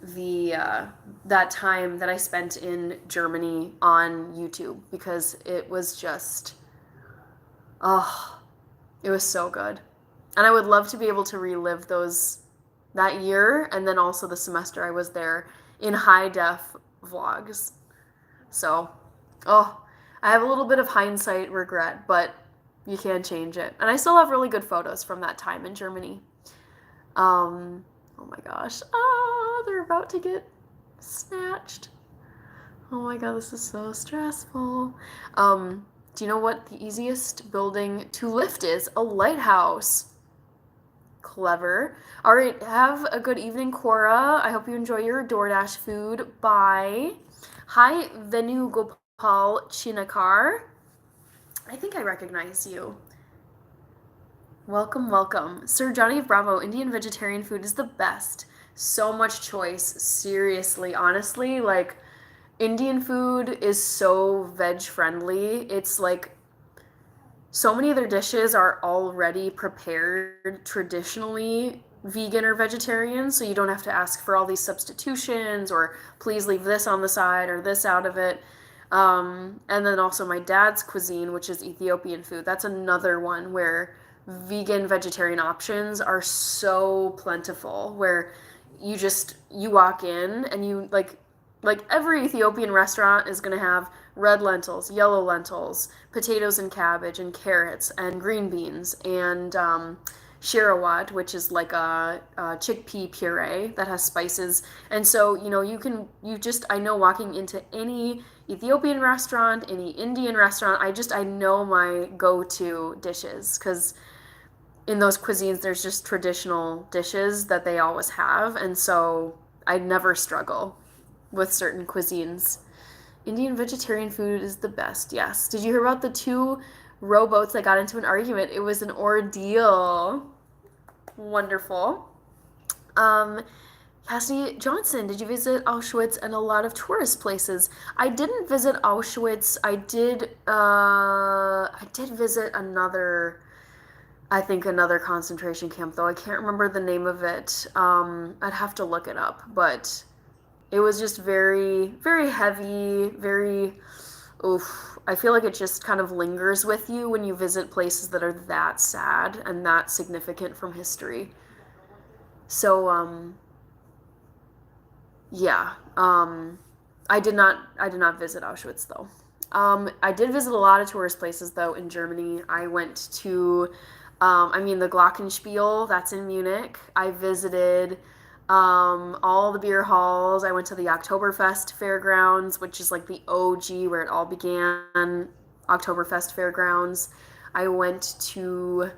that time that I spent in Germany on YouTube because it was just, oh, it was so good. And I would love to be able to relive that year and then also the semester I was there in high def vlogs. So, oh, I have a little bit of hindsight regret, but you can't change it. And I still have really good photos from that time in Germany. Oh my gosh. Ah, they're about to get snatched. Oh my god, this is so stressful. Do you know what the easiest building to lift is? A lighthouse. Clever. All right, have a good evening, Cora. I hope you enjoy your DoorDash food. Bye. Hi, Venugopal Chinakar. I think I recognize you. Welcome, welcome. Sir Johnny of Bravo, Indian vegetarian food is the best. So much choice. Seriously, honestly, like, Indian food is so veg friendly. It's like so many of their dishes are already prepared traditionally vegan or vegetarian, so you don't have to ask for all these substitutions or please leave this on the side or this out of it. And then also my dad's cuisine, which is Ethiopian food. That's another one where vegan vegetarian options are so plentiful, where you walk in and you like every Ethiopian restaurant is going to have red lentils, yellow lentils, potatoes and cabbage and carrots and green beans and shirawat, which is like a chickpea puree that has spices. And so, I know walking into any Ethiopian restaurant, any Indian restaurant, I know my go-to dishes because in those cuisines, there's just traditional dishes that they always have. And so I never struggle with certain cuisines. Indian vegetarian food is the best, yes. Did you hear about the two rowboats that got into an argument? It was an ordeal. Wonderful. Cassidy Johnson, did you visit Auschwitz and a lot of tourist places? I didn't visit Auschwitz. I did visit another concentration camp, though. I can't remember the name of it. I'd have to look it up, but it was just very, very heavy, very, oof. I feel like it just kind of lingers with you when you visit places that are that sad and that significant from history. So, yeah. I did not visit Auschwitz though. I did visit a lot of tourist places though in Germany. I went to, the Glockenspiel, that's in Munich. I visited all the beer halls. I went to the Oktoberfest Fairgrounds, which is like the OG where it all began. Oktoberfest Fairgrounds. I went to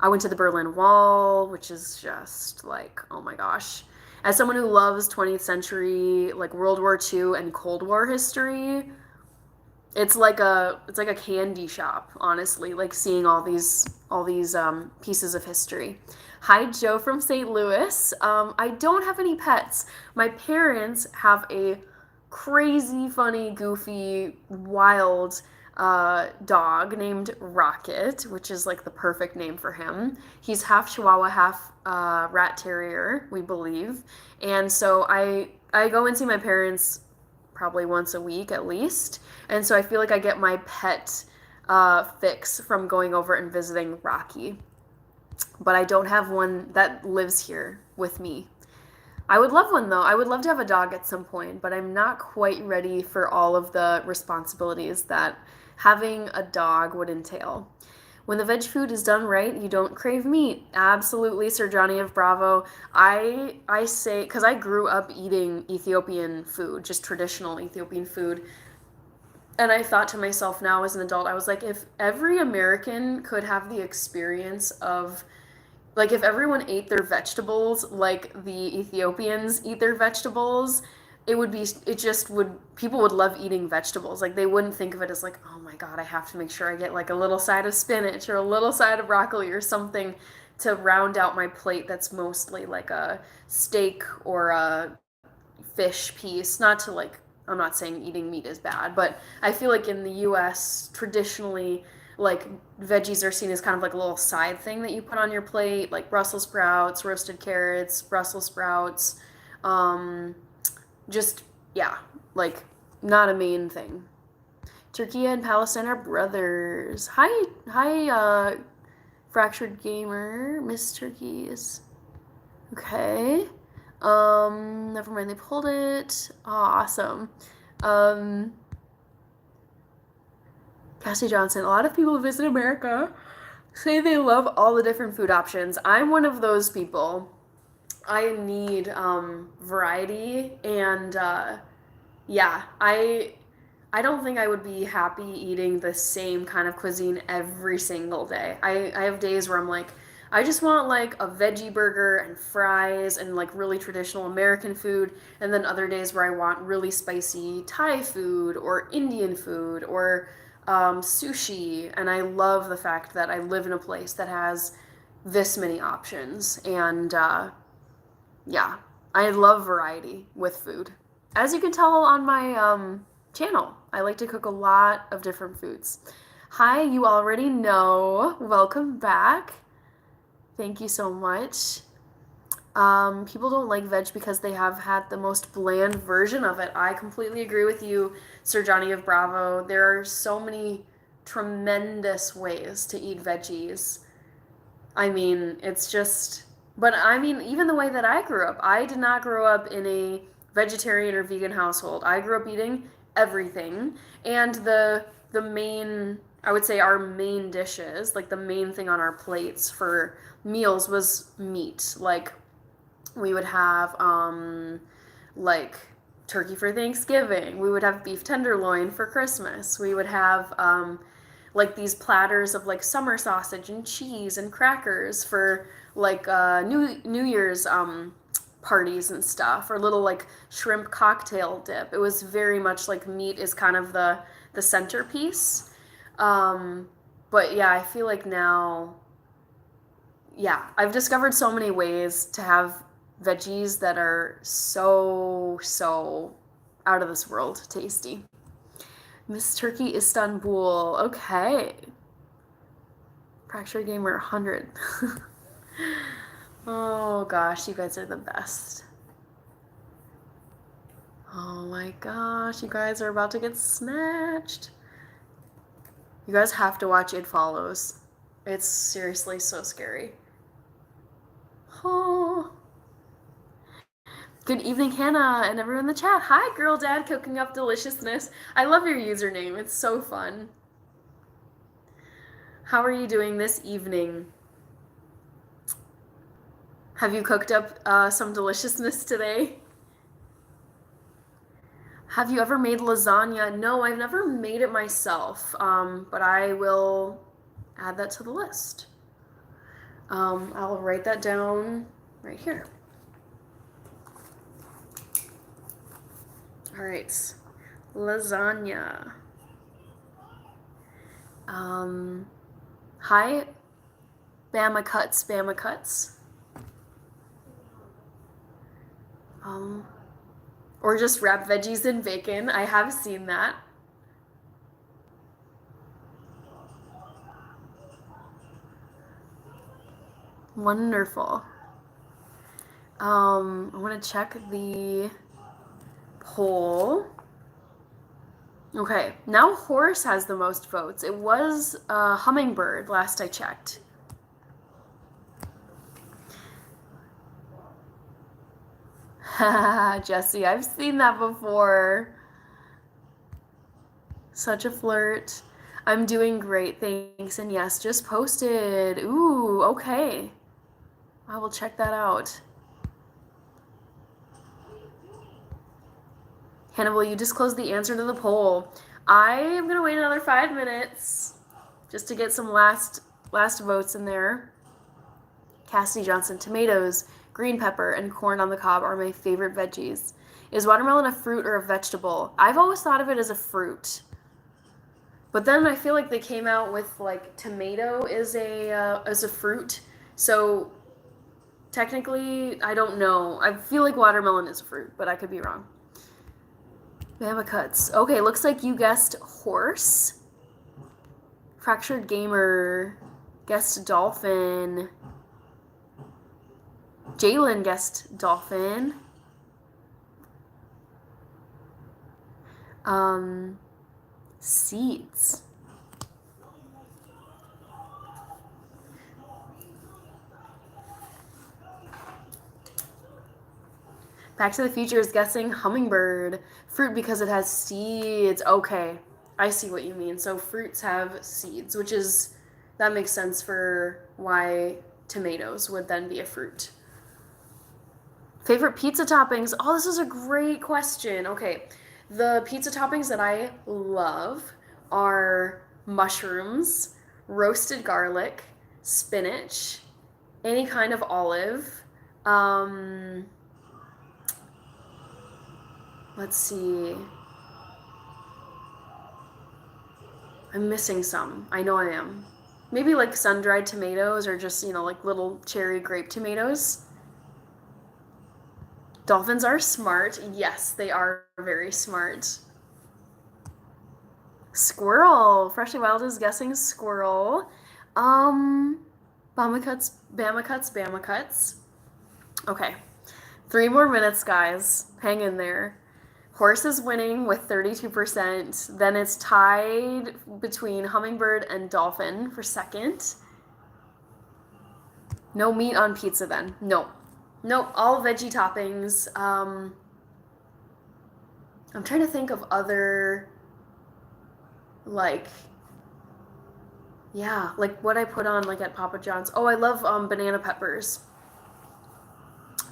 I went to the Berlin Wall, which is just like, oh my gosh. As someone who loves 20th century, like World War II and Cold War history, it's like a candy shop, honestly, like seeing all these pieces of history. Hi, Joe from St. Louis. I don't have any pets. My parents have a crazy, funny, goofy, wild dog named Rocket, which is like the perfect name for him. He's half Chihuahua, half rat terrier, we believe. And so I go and see my parents probably once a week at least. And so I feel like I get my pet fix from going over and visiting Rocky. But I don't have one that lives here with me. I would love one though. I would love to have a dog at some point, but I'm not quite ready for all of the responsibilities that having a dog would entail. When the veg food is done right, you don't crave meat. Absolutely, Sir Johnny of Bravo. I say, because I grew up eating Ethiopian food, just traditional Ethiopian food. And I thought to myself now as an adult, I was like, if every American could have the experience of, like, if everyone ate their vegetables like the Ethiopians eat their vegetables, people would love eating vegetables. Like, they wouldn't think of it as like, oh my God, I have to make sure I get like a little side of spinach or a little side of broccoli or something to round out my plate that's mostly like a steak or a fish piece. Not to like, I'm not saying eating meat is bad, but I feel like in the US, traditionally, like veggies are seen as kind of like a little side thing that you put on your plate, like Brussels sprouts, roasted carrots, Brussels sprouts. Um, just, yeah, like not a main thing. Turkey and Palestine are brothers. Hi, Fractured Gamer, Miss Turkeys. Okay. Never mind, they pulled it. Oh, awesome. Um, Cassie Johnson, a lot of people who visit America say they love all the different food options. I'm one of those people. I need variety and yeah, I don't think I would be happy eating the same kind of cuisine every single day. I have days where I'm like, I just want like a veggie burger and fries and like really traditional American food, and then other days where I want really spicy Thai food or Indian food or sushi. And I love the fact that I live in a place that has this many options. And yeah, I love variety with food. As you can tell on my channel, I like to cook a lot of different foods. Hi, you already know. Welcome back. Thank you so much. People don't like veg because they have had the most bland version of it. I completely agree with you, Sir Johnny of Bravo. There are so many tremendous ways to eat veggies. I mean, it's just, but I mean, even the way that I grew up, I did not grow up in a vegetarian or vegan household. I grew up eating everything, and the main, I would say our main dishes, like the main thing on our plates for meals was meat. Like we would have like turkey for Thanksgiving. We would have beef tenderloin for Christmas. We would have like these platters of like summer sausage and cheese and crackers for like New Year's parties and stuff, or little like shrimp cocktail dip. It was very much like meat is kind of the centerpiece. But yeah, I feel like now, yeah, I've discovered so many ways to have veggies that are so out of this world tasty. Miss Turkey Istanbul. Okay. Fractured Gamer 100. Oh gosh, you guys are the best. Oh my gosh, you guys are about to get snatched. You guys have to watch It Follows. It's seriously so scary. Oh. Good evening, Hannah, and everyone in the chat. Hi, Girl Dad Cooking Up Deliciousness. I love your username. It's so fun. How are you doing this evening? Have you cooked up some deliciousness today? Have you ever made lasagna? No, I've never made it myself, but I will add that to the list. I'll write that down right here. All right, lasagna. Hi, Bama Cuts, Bama Cuts. Or just wrap veggies in bacon. I have seen that. Wonderful. I want to check the poll. Okay, now horse has the most votes. It was hummingbird last I checked. Jesse, I've seen that before. Such a flirt. I'm doing great, thanks. And yes, just posted. Ooh, okay. I will check that out. Hannah, will you disclose the answer to the poll? I am gonna wait another 5 minutes just to get some last votes in there. Cassidy Johnson, tomatoes, green pepper, and corn on the cob are my favorite veggies. Is watermelon a fruit or a vegetable? I've always thought of it as a fruit. But then I feel like they came out with like tomato is a fruit. So technically, I don't know. I feel like watermelon is a fruit, but I could be wrong. Bama Cuts. Okay, looks like you guessed horse. Fractured Gamer guessed dolphin. Jalen guessed dolphin. Seeds. Back to the Future is guessing hummingbird. Fruit because it has seeds. Okay, I see what you mean. So fruits have seeds, which is, that makes sense for why tomatoes would then be a fruit. Favorite pizza toppings? Oh, this is a great question. Okay, the pizza toppings that I love are mushrooms, roasted garlic, spinach, any kind of olive. Um, let's see. I'm missing some. I know I am. Maybe like sun-dried tomatoes or just, like little cherry grape tomatoes. Dolphins are smart. Yes, they are very smart. Squirrel. Freshly Wild is guessing squirrel. Bama cuts, Bama cuts, Bama cuts. Okay. 3 more minutes, guys. Hang in there. Horse is winning with 32%. Then it's tied between hummingbird and dolphin for second. No meat on pizza then. No. Nope, all veggie toppings. I'm trying to think of other, like, yeah, like what I put on like at Papa John's. Oh, I love banana peppers.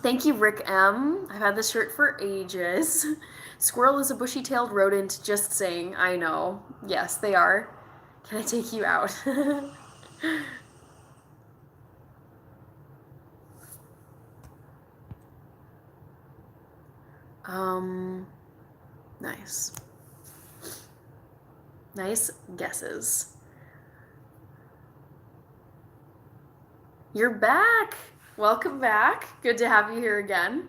Thank you, Rick M. I've had this shirt for ages. Squirrel is a bushy-tailed rodent, just saying. I know. Yes, they are. Can I take you out? Nice. Nice guesses. You're back! Welcome back. Good to have you here again.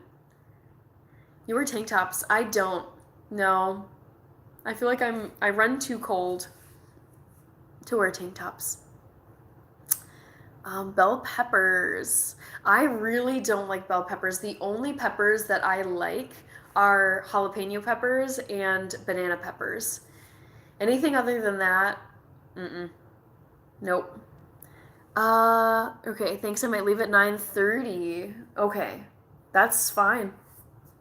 You wear tank tops. I don't. No. I feel like I run too cold to wear tank tops. Bell peppers. I really don't like bell peppers. The only peppers that I like are jalapeno peppers and banana peppers. Anything other than that, nope. Okay, thanks. I might leave at 9:30. Okay, that's fine.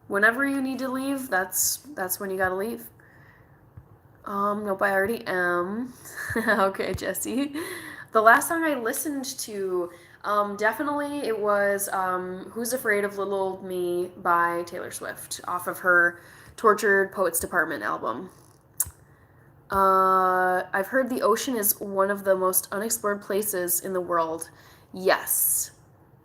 Whenever you need to leave, that's when you gotta leave. Nope, I already am. Okay, Jesse. The last song I listened to, definitely it was Who's Afraid of Little Old Me by Taylor Swift off of her Tortured Poets Department album. I've heard the ocean is one of the most unexplored places in the world. Yes.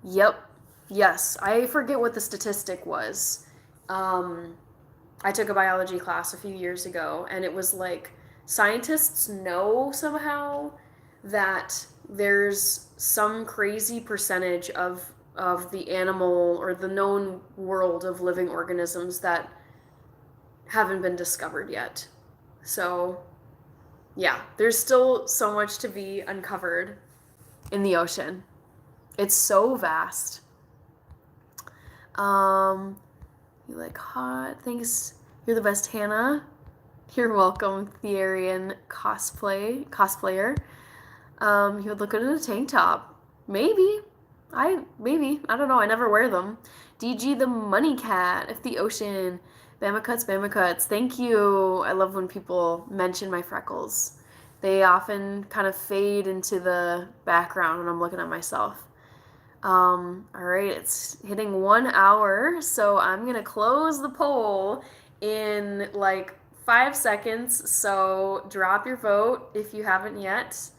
Yep. Yes. I forget what the statistic was. I took a biology class a few years ago, and it was like scientists know somehow that there's some crazy percentage of the animal or the known world of living organisms that haven't been discovered yet. So, yeah, there's still so much to be uncovered in the ocean. It's so vast. You like hot? Thanks. You're the best, Hannah. You're welcome, Therian cosplayer. He would look good in a tank top. Maybe. I don't know. I never wear them. DG the Money Cat. If the ocean. Bama cuts, Bama cuts. Thank you. I love when people mention my freckles. They often kind of fade into the background when I'm looking at myself. All right, it's hitting 1 hour, so I'm gonna close the poll in like 5 seconds. So drop your vote if you haven't yet,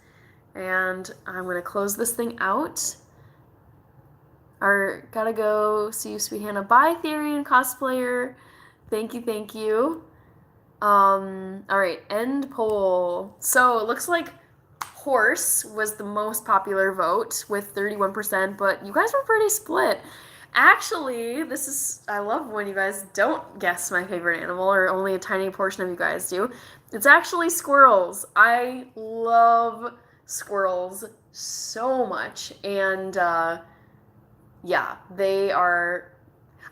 and I'm gonna close this thing out. Gotta go. See you, sweet Hannah. Bye, Therian cosplayer. Thank you, thank you. All right, end poll. So it looks like horse was the most popular vote with 31%, but you guys were pretty split. Actually, I love when you guys don't guess my favorite animal, or only a tiny portion of you guys do. It's actually squirrels. I love squirrels so much, and yeah, they are.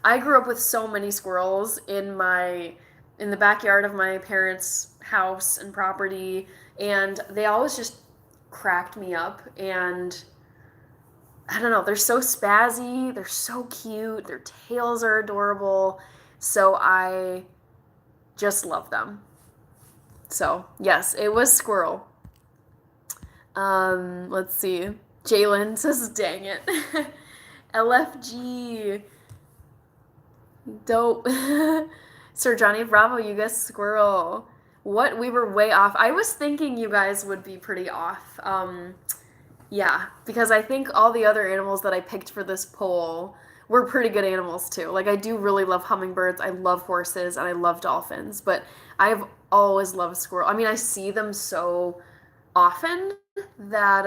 I grew up with so many squirrels in the backyard of my parents' house and property, and they always just cracked me up. And I don't know, they're so spazzy, they're so cute, their tails are adorable, So I just love them. So yes, it was squirrel. Let's see. Jalen says, dang it. LFG. Dope. Sir Johnny Bravo, you guys squirrel. What? We were way off. I was thinking you guys would be pretty off. Yeah, because I think all the other animals that I picked for this poll were pretty good animals too. Like I do really love hummingbirds, I love horses, and I love dolphins, but I've always loved squirrel. I mean, I see them so often that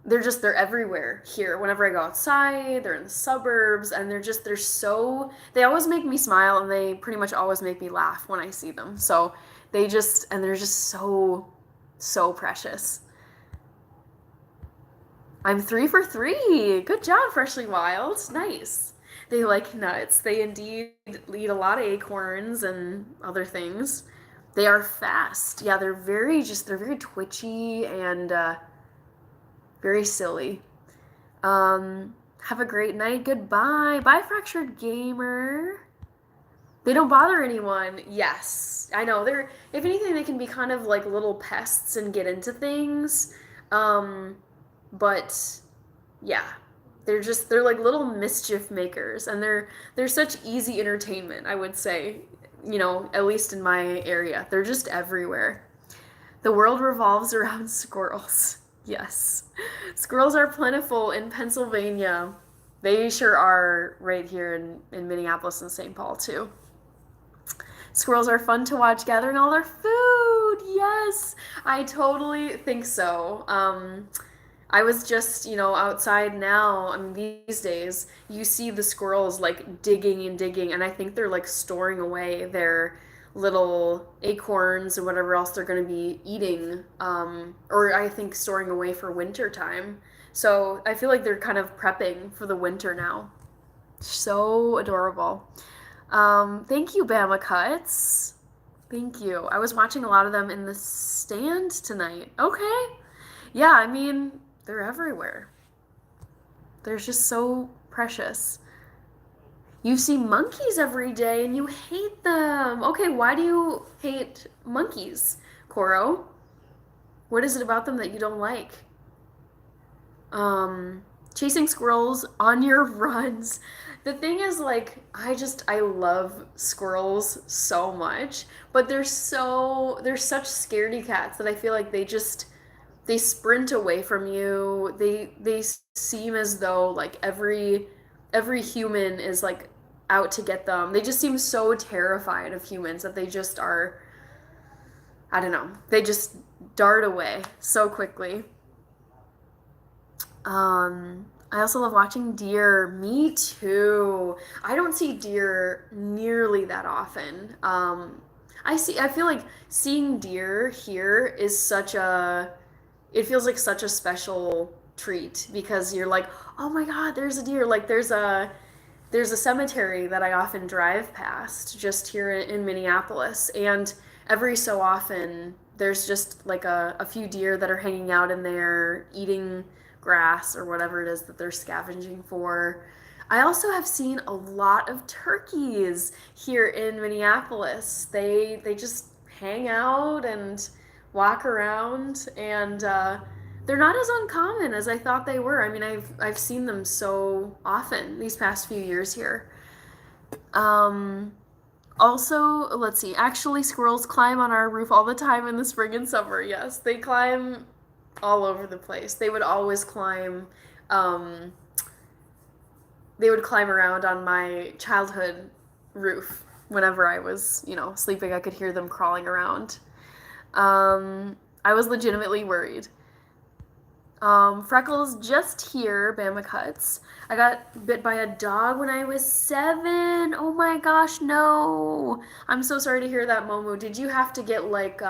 they're everywhere here. Whenever I go outside, they're in the suburbs, and they always make me smile, and they pretty much always make me laugh when I see them. So they're just so precious. I'm 3 for 3. Good job, Freshly Wild. Nice. They like nuts. They indeed eat a lot of acorns and other things. They are fast. Yeah, they're very twitchy and very silly. Have a great night. Goodbye. Bye, Fractured Gamer. They don't bother anyone. Yes. I know. If anything, they can be kind of like little pests and get into things. But yeah, they're like little mischief makers, and they're such easy entertainment, I would say, at least in my area. They're just everywhere. The world revolves around squirrels. Yes. Squirrels are plentiful in Pennsylvania. They sure are right here in Minneapolis and St. Paul too. Squirrels are fun to watch gathering all their food. Yes, I totally think so. I was just, outside now. I mean, these days, you see the squirrels like digging and digging, and I think they're like storing away their little acorns or whatever else they're going to be eating, or I think storing away for winter time. So I feel like they're kind of prepping for the winter now. So adorable. Thank you, Bama Cuts. Thank you. I was watching a lot of them in the stand tonight. Okay. Yeah, I mean, they're everywhere. They're just so precious. You see monkeys every day and you hate them. Okay, why do you hate monkeys, Koro? What is it about them that you don't like? Chasing squirrels on your runs. The thing is, like, I love squirrels so much, but they're such scaredy cats that I feel like they sprint away from you. They seem as though like every human is like out to get them. They just seem so terrified of humans that they just are, I don't know. They just dart away so quickly. I also love watching deer. Me too. I don't see deer nearly that often. I feel like seeing deer here is it feels like such a special treat because you're like, oh my God, there's a deer. Like there's a cemetery that I often drive past just here in Minneapolis, and every so often there's just like a few deer that are hanging out in there eating grass or whatever it is that they're scavenging for. I also have seen a lot of turkeys here in Minneapolis. They just hang out and walk around, and they're not as uncommon as I thought they were. I mean, I've seen them so often these past few years here. Also, let's see. Actually, squirrels climb on our roof all the time in the spring and summer. Yes, they climb all over the place. They would always climb. They would climb around on my childhood roof whenever I was, sleeping. I could hear them crawling around. I was legitimately worried. Freckles just here, Bama Cuts. I got bit by a dog when I was 7. Oh my gosh, no. I'm so sorry to hear that, Momo. Did you have to get like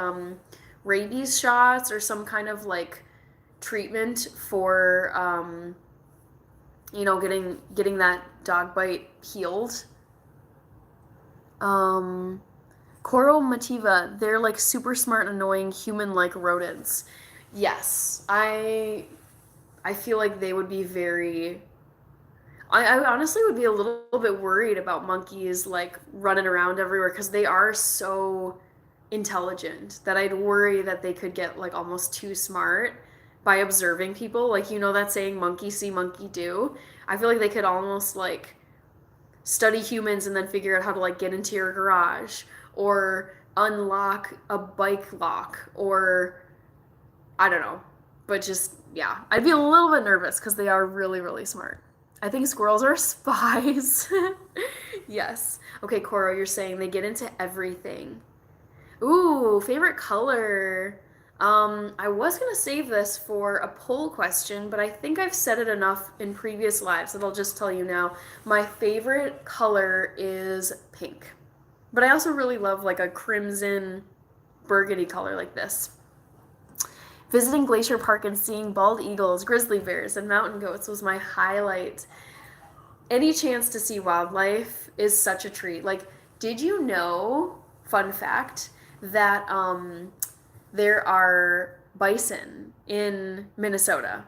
rabies shots or some kind of like treatment for getting that dog bite healed? Coro Mativa, they're like super smart, annoying human-like rodents. Yes, I feel like they would be very. I honestly would be a little bit worried about monkeys like running around everywhere because they are so intelligent that I'd worry that they could get like almost too smart by observing people. Like, you know that saying, monkey see, monkey do? I feel like they could almost like study humans and then figure out how to like get into your garage or unlock a bike lock or I don't know. But just, yeah, I'd be a little bit nervous because they are really, really smart. I think squirrels are spies. Yes. Okay, Coro, you're saying they get into everything. Ooh, favorite color. I was gonna save this for a poll question, but I think I've said it enough in previous lives that I'll just tell you now. My favorite color is pink. But I also really love like a crimson burgundy color like this. Visiting Glacier Park and seeing bald eagles, grizzly bears, and mountain goats was my highlight. Any chance to see wildlife is such a treat. Like, did you know, fun fact, that there are bison in Minnesota?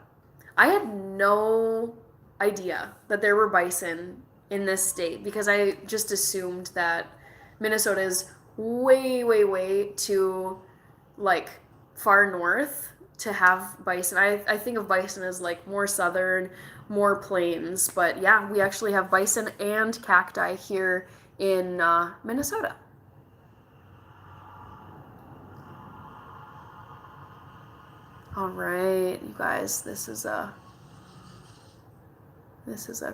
I had no idea that there were bison in this state because I just assumed that Minnesota is way, way, way too like far north to have bison. I think of bison as like more southern, more plains, but yeah, we actually have bison and cacti here in Minnesota. All right, you guys, this is a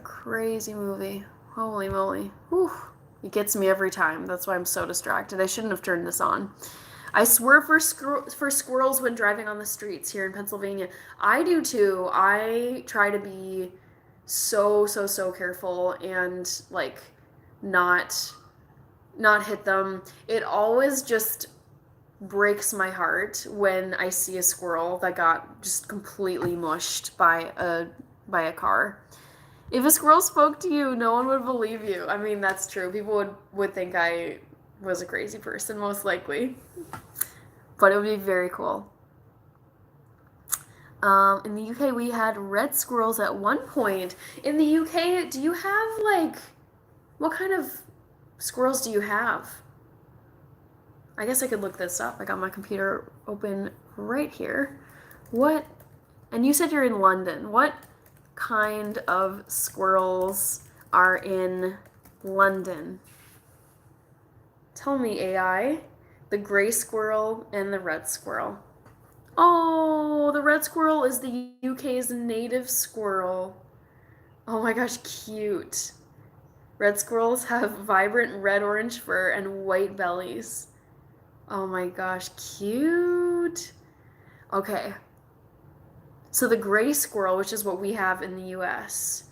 crazy movie. Holy moly. Whew. It gets me every time. That's why I'm so distracted. I shouldn't have turned this on. I swear for squirrels when driving on the streets here in Pennsylvania. I do too. I try to be so, so, so careful and like not not hit them. It always just breaks my heart when I see a squirrel that got just completely mushed by a car. If a squirrel spoke to you, no one would believe you. I mean, that's true. People would think I was a crazy person, most likely. But it would be very cool. In the UK, we had red squirrels at one point. In the UK, do you have like, what kind of squirrels do you have? I guess I could look this up. I got my computer open right here. What, and you said you're in London. What kind of squirrels are in London? Tell me, AI. The gray squirrel and the red squirrel. Oh, the red squirrel is the UK's native squirrel. Oh my gosh, cute. Red squirrels have vibrant red-orange fur and white bellies. Oh my gosh, cute. Okay. So the gray squirrel, which is what we have in the US,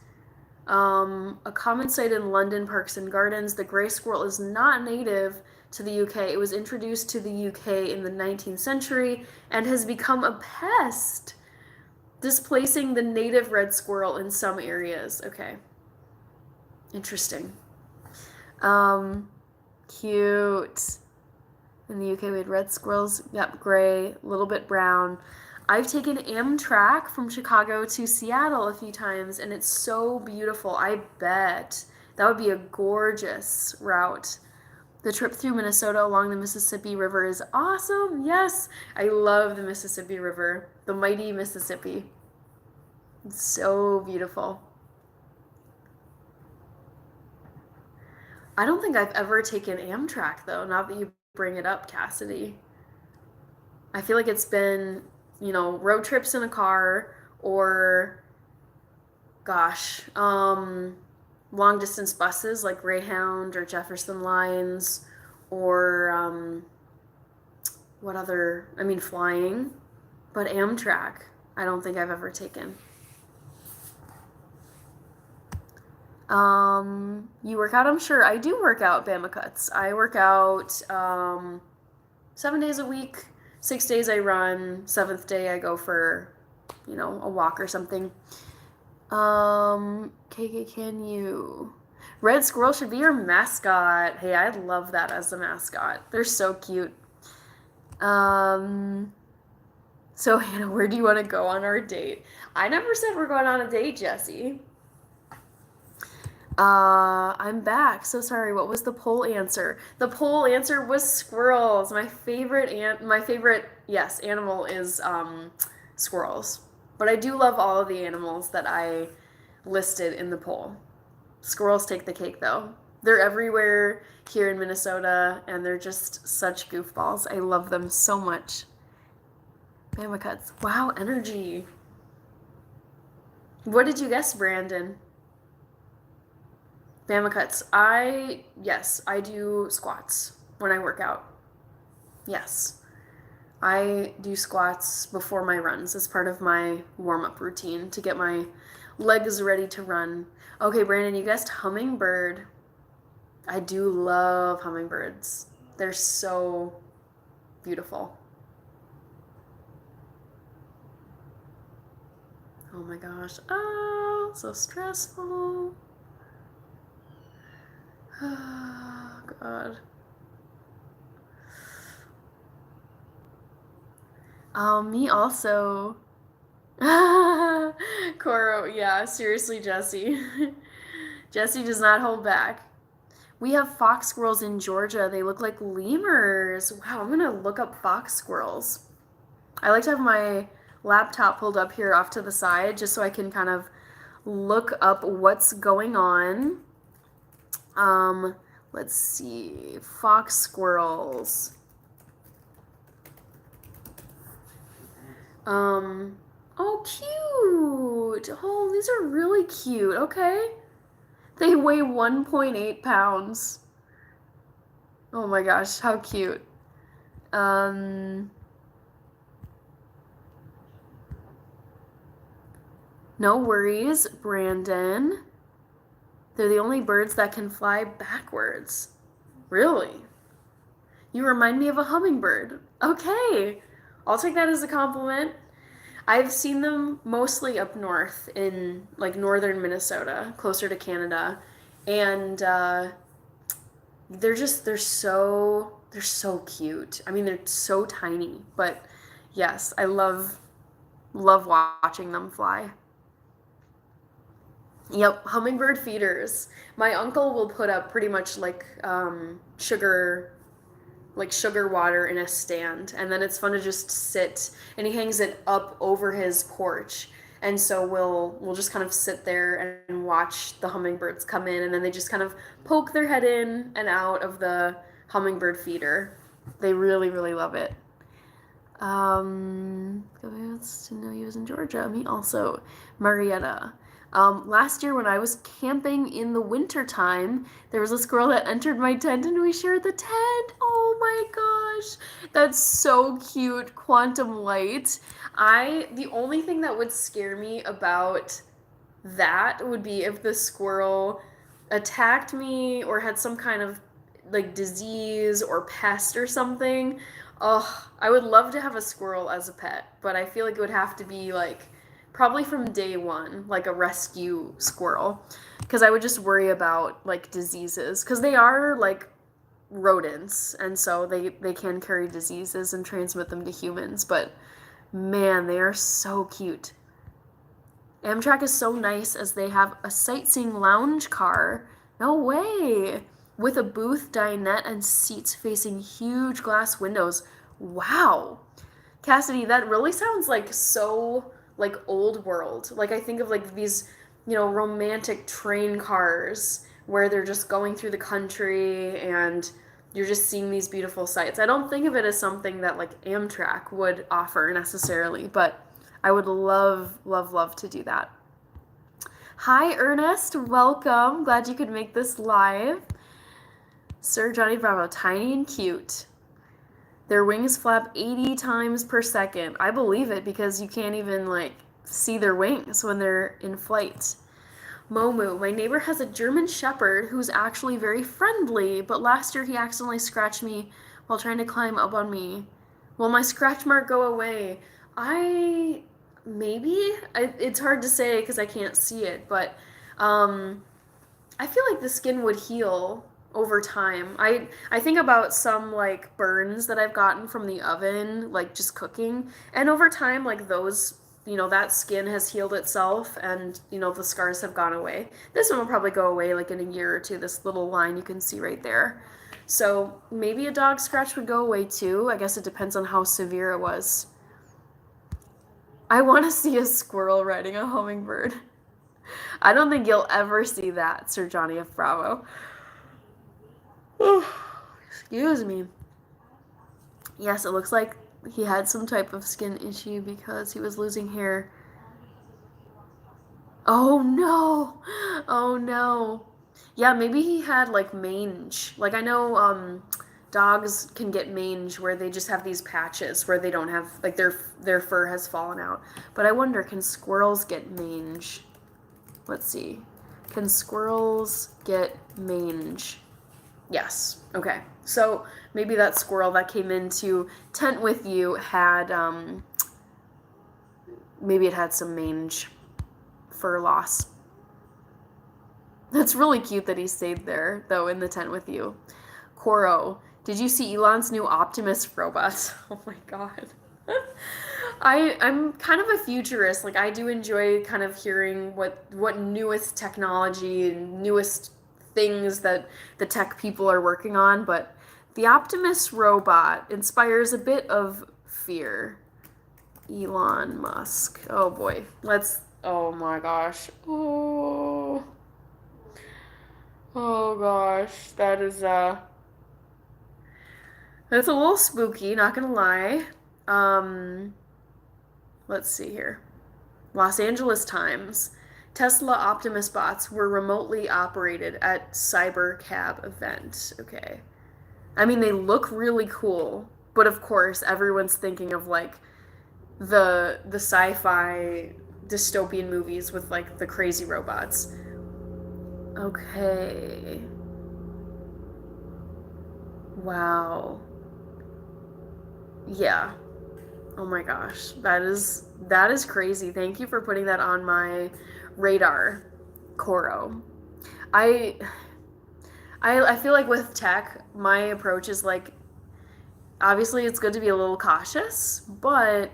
a common sight in London parks and gardens, the gray squirrel is not native to the UK. It was introduced to the UK in the 19th century and has become a pest, displacing the native red squirrel in some areas. Okay. Interesting. Cute. In the UK, we had red squirrels. Yep, gray, a little bit brown. I've taken Amtrak from Chicago to Seattle a few times, and it's so beautiful. I bet that would be a gorgeous route. The trip through Minnesota along the Mississippi River is awesome. Yes, I love the Mississippi River, the mighty Mississippi. It's so beautiful. I don't think I've ever taken Amtrak, though, now that you bring it up, Cassidy. I feel like it's been, road trips in a car or, gosh, long distance buses like Greyhound or Jefferson Lines or what other, I mean, flying, but Amtrak, I don't think I've ever taken. You work out? I'm sure I do work out, Bama Cuts. I work out 7 days a week. 6 days I run. Seventh day I go for, a walk or something. KK, can you? Red squirrel should be your mascot. Hey, I'd love that as a mascot. They're so cute. So Hannah, where do you want to go on our date? I never said we're going on a date, Jesse. I'm back. So sorry. What was the poll answer? The poll answer was squirrels. Yes, animal is squirrels. But I do love all of the animals that I listed in the poll. Squirrels take the cake though. They're everywhere here in Minnesota and they're just such goofballs. I love them so much. Bama cuts. Wow, energy. What did you guess, Brandon? Bama cuts. Yes, I do squats when I work out. Yes. I do squats before my runs as part of my warm-up routine to get my legs ready to run. Okay, Brandon, you guessed hummingbird. I do love hummingbirds. They're so beautiful. Oh my gosh. Oh, so stressful. Oh, God. Me also. Coro, yeah, seriously, Jesse. Jesse does not hold back. We have fox squirrels in Georgia. They look like lemurs. Wow, I'm gonna look up fox squirrels. I like to have my laptop pulled up here off to the side just so I can kind of look up what's going on. Let's see. Fox squirrels. Oh, cute. Oh, these are really cute. Okay. They weigh 1.8 pounds. Oh my gosh, how cute. No worries, Brandon. They're the only birds that can fly backwards. Really? You remind me of a hummingbird. Okay. I'll take that as a compliment. I've seen them mostly up north in like northern Minnesota, closer to Canada, and they're so cute. I mean, they're so tiny, but yes, I love watching them fly. Yep, hummingbird feeders. My uncle will put up pretty much sugar water in a stand, and then it's fun to just sit, and he hangs it up over his porch, and so we'll just kind of sit there and watch the hummingbirds come in, and then they just kind of poke their head in and out of the hummingbird feeder. They really, really love it. It's to know he was in Georgia. Me also. Marietta. Last year when I was camping in the winter time, there was a squirrel that entered my tent and we shared the tent. Oh my gosh. That's so cute. Quantum light. The only thing that would scare me about that would be if the squirrel attacked me or had some kind of like disease or pest or something. Oh, I would love to have a squirrel as a pet, but I feel like it would have to be like probably from day one, like a rescue squirrel, because I would just worry about like diseases, because they are like rodents, and so they can carry diseases and transmit them to humans. But man, they are so cute. Amtrak is so nice as they have a sightseeing lounge car. No way! With a booth, dinette, and seats facing huge glass windows. Wow! Cassidy, that really sounds like so like old world. Like I think of like these, romantic train cars where they're just going through the country and you're just seeing these beautiful sights. I don't think of it as something that like Amtrak would offer necessarily, but I would love, love, love to do that. Hi, Ernest. Welcome. Glad you could make this live. Sir Johnny Bravo, tiny and cute. Their wings flap 80 times per second. I believe it because you can't even like see their wings when they're in flight. Momu, my neighbor has a German Shepherd who's actually very friendly, but last year he accidentally scratched me while trying to climb up on me. Will my scratch mark go away? It's hard to say because I can't see it, but I feel like the skin would heal over time. I think about some like burns that I've gotten from the oven, like just cooking, and over time like those that skin has healed itself and, the scars have gone away. This one will probably go away like in a year or two, this little line you can see right there. So maybe a dog scratch would go away too. I guess it depends on how severe it was. I want to see a squirrel riding a hummingbird. I don't think you'll ever see that, Sir Johnny F. Bravo. Excuse me. Yes, it looks like he had some type of skin issue because he was losing hair. Oh no! Oh no. Yeah, maybe he had like mange. Like I know dogs can get mange where they just have these patches where they don't have like their fur has fallen out. But I wonder, can squirrels get mange? Let's see. Can squirrels get mange? Yes. Okay. So maybe that squirrel that came into tent with you had maybe it had some mange fur loss. That's really cute that he stayed there though in the tent with you. Coro, did you see Elon's new Optimus robot? Oh my god. I'm kind of a futurist. Like I do enjoy kind of hearing what newest technology and newest things that the tech people are working on, but the Optimus robot inspires a bit of fear. Elon Musk. Oh boy. Oh my gosh. Oh. Oh gosh. That's a little spooky, not gonna lie. Let's see here. Los Angeles Times. Tesla Optimus bots were remotely operated at Cyber Cab event. Okay. I mean, they look really cool, but of course, everyone's thinking of like the sci-fi dystopian movies with like the crazy robots. Okay. Wow. Yeah. Oh my gosh. That is crazy. Thank you for putting that on my radar, Coro. I feel like with tech, my approach is like obviously it's good to be a little cautious, but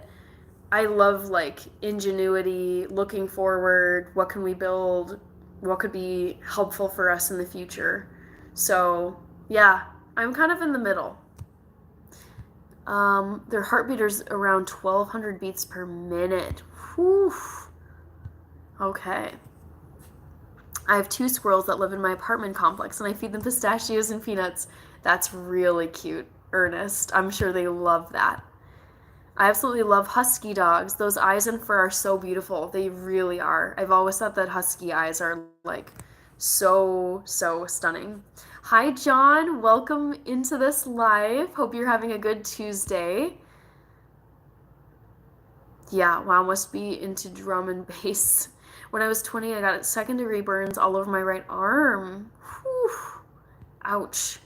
I love like ingenuity, looking forward, what can we build, what could be helpful for us in the future. So, yeah, I'm kind of in the middle. Their heartbeat is around 1,200 beats per minute. Whew. Okay. I have 2 squirrels that live in my apartment complex, and I feed them pistachios and peanuts. That's really cute, Ernest. I'm sure they love that. I absolutely love husky dogs. Those eyes and fur are so beautiful. They really are. I've always thought that husky eyes are like so stunning. Hi, John. Welcome into this live. Hope you're having a good Tuesday. Yeah, wow, must be into drum and bass. When I was 20, I got 2nd-degree burns all over my right arm. Whew. Ouch.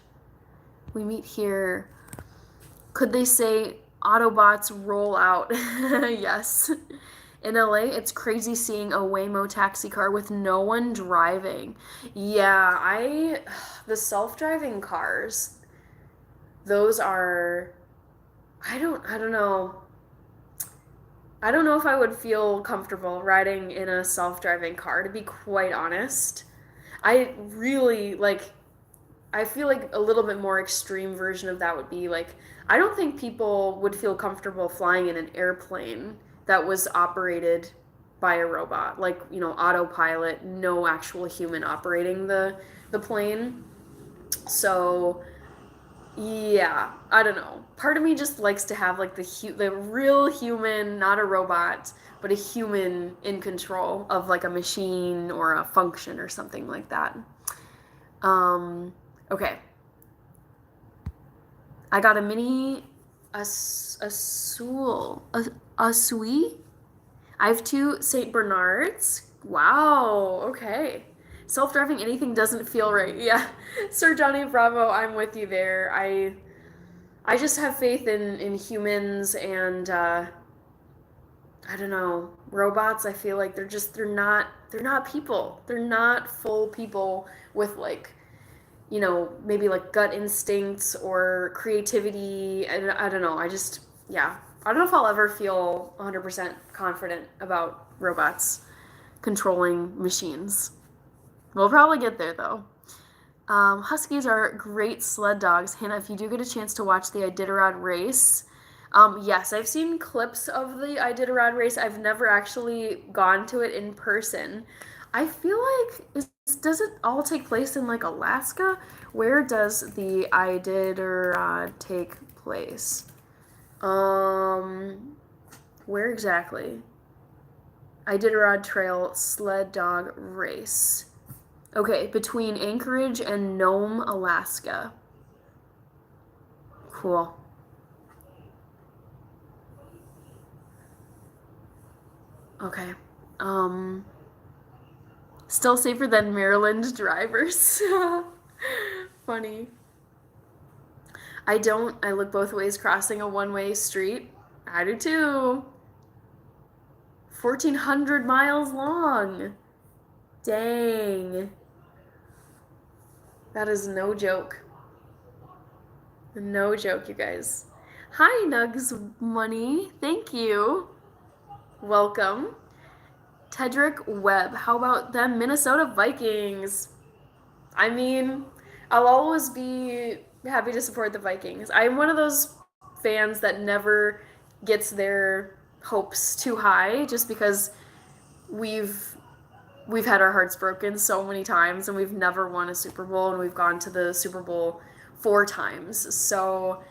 We meet here. Could they say Autobots roll out? Yes. In LA, it's crazy seeing a Waymo taxi car with no one driving. Yeah, the self-driving cars, those are, I don't know. I don't know if I would feel comfortable riding in a self-driving car, to be quite honest. I really I feel like a little bit more extreme version of that would be like, I don't think people would feel comfortable flying in an airplane that was operated by a robot, like, autopilot, no actual human operating the plane. So, yeah, I don't know. Part of me just likes to have like the real human, not a robot, but a human in control of like a machine or a function or something like that. Okay. I got a mini Asui. I have 2 Saint Bernards. Wow. Okay. Self-driving anything doesn't feel right. Yeah. Sir Johnny Bravo, I'm with you there. I just have faith in humans and I don't know, robots. I feel like they're not people. They're not full people with like, maybe like gut instincts or creativity. I don't know. Yeah, I don't know if I'll ever feel 100% confident about robots controlling machines. We'll probably get there though. Huskies are great sled dogs. Hannah, if you do get a chance to watch the Iditarod race, yes, I've seen clips of the Iditarod race. I've never actually gone to it in person. I feel like does it all take place in like Alaska? Where does the Iditarod take place? Where exactly? Iditarod Trail sled dog race. Okay, between Anchorage and Nome, Alaska. Cool. Okay. Um, Still safer than Maryland drivers. Funny. I look both ways crossing a one-way street. I do too. 1,400 miles long. Dang. That is no joke. No joke, you guys. Hi, Nugs Money. Thank you. Welcome. Tedrick Webb. How about them Minnesota Vikings? I mean, I'll always be happy to support the Vikings. I'm one of those fans that never gets their hopes too high just because we've we've had our hearts broken so many times and we've never won a Super Bowl and we've gone to the Super Bowl 4 times. So,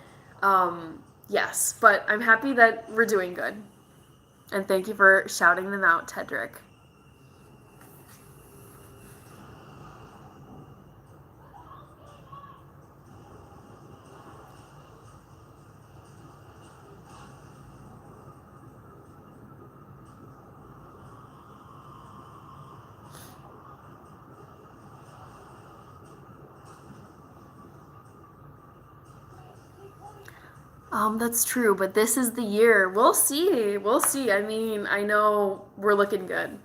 yes, but I'm happy that we're doing good. And thank you for shouting them out, Tedrick. That's true, but this is the year. We'll see. We'll see. I mean, I know we're looking good.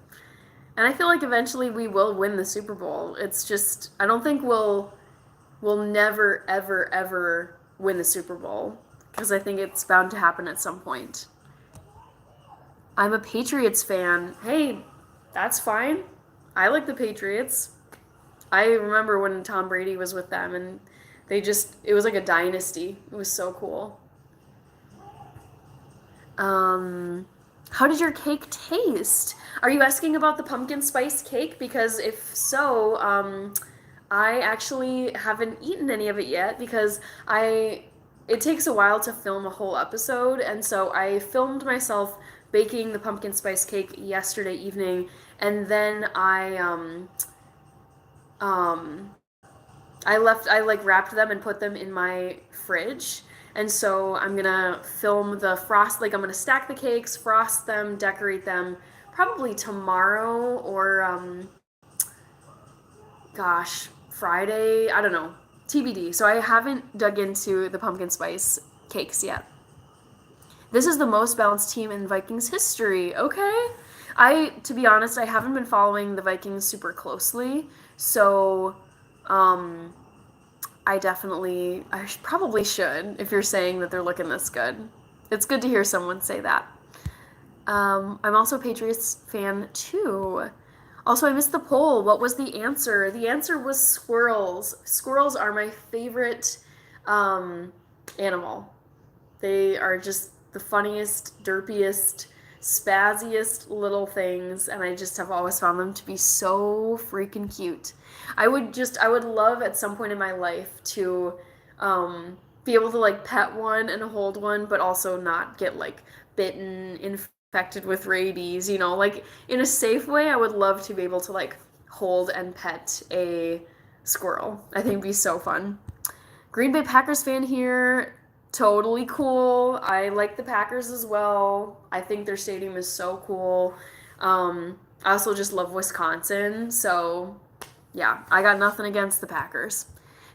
And I feel like eventually we will win the Super Bowl. It's just I don't think we'll never ever ever win the Super Bowl because I think it's bound to happen at some point. I'm a Patriots fan. Hey, that's fine. I like the Patriots. I remember when Tom Brady was with them and it was like a dynasty. It was so cool. Um, how did your cake taste? Are you asking about the pumpkin spice cake? Because if so, I actually haven't eaten any of it yet because it takes a while to film a whole episode, and so I filmed myself baking the pumpkin spice cake yesterday evening, and then um, I like wrapped them and put them in my fridge. And so I'm gonna film the frost, like I'm gonna stack the cakes, frost them, decorate them, probably tomorrow or, gosh, Friday, I don't know, TBD. So I haven't dug into the pumpkin spice cakes yet. This is the most balanced team in Vikings history. Okay. To be honest, I haven't been following the Vikings super closely. So, um, probably should if you're saying that they're looking this good. It's good to hear someone say that. I'm also a Patriots fan too. Also, I missed the poll. What was the answer? The answer was squirrels. Squirrels are my favorite um, animal. They are just the funniest, derpiest, spazziest little things, and I just have always found them to be so freaking cute. I would love at some point in my life to be able to like pet one and hold one, but also not get like bitten, infected with rabies, like in a safe way. I would love to be able to like hold and pet a squirrel. I think it'd be so fun. Green Bay Packers fan here. Totally cool. I like the Packers as well. I think their stadium is so cool. I also just love Wisconsin. So, yeah, I got nothing against the Packers.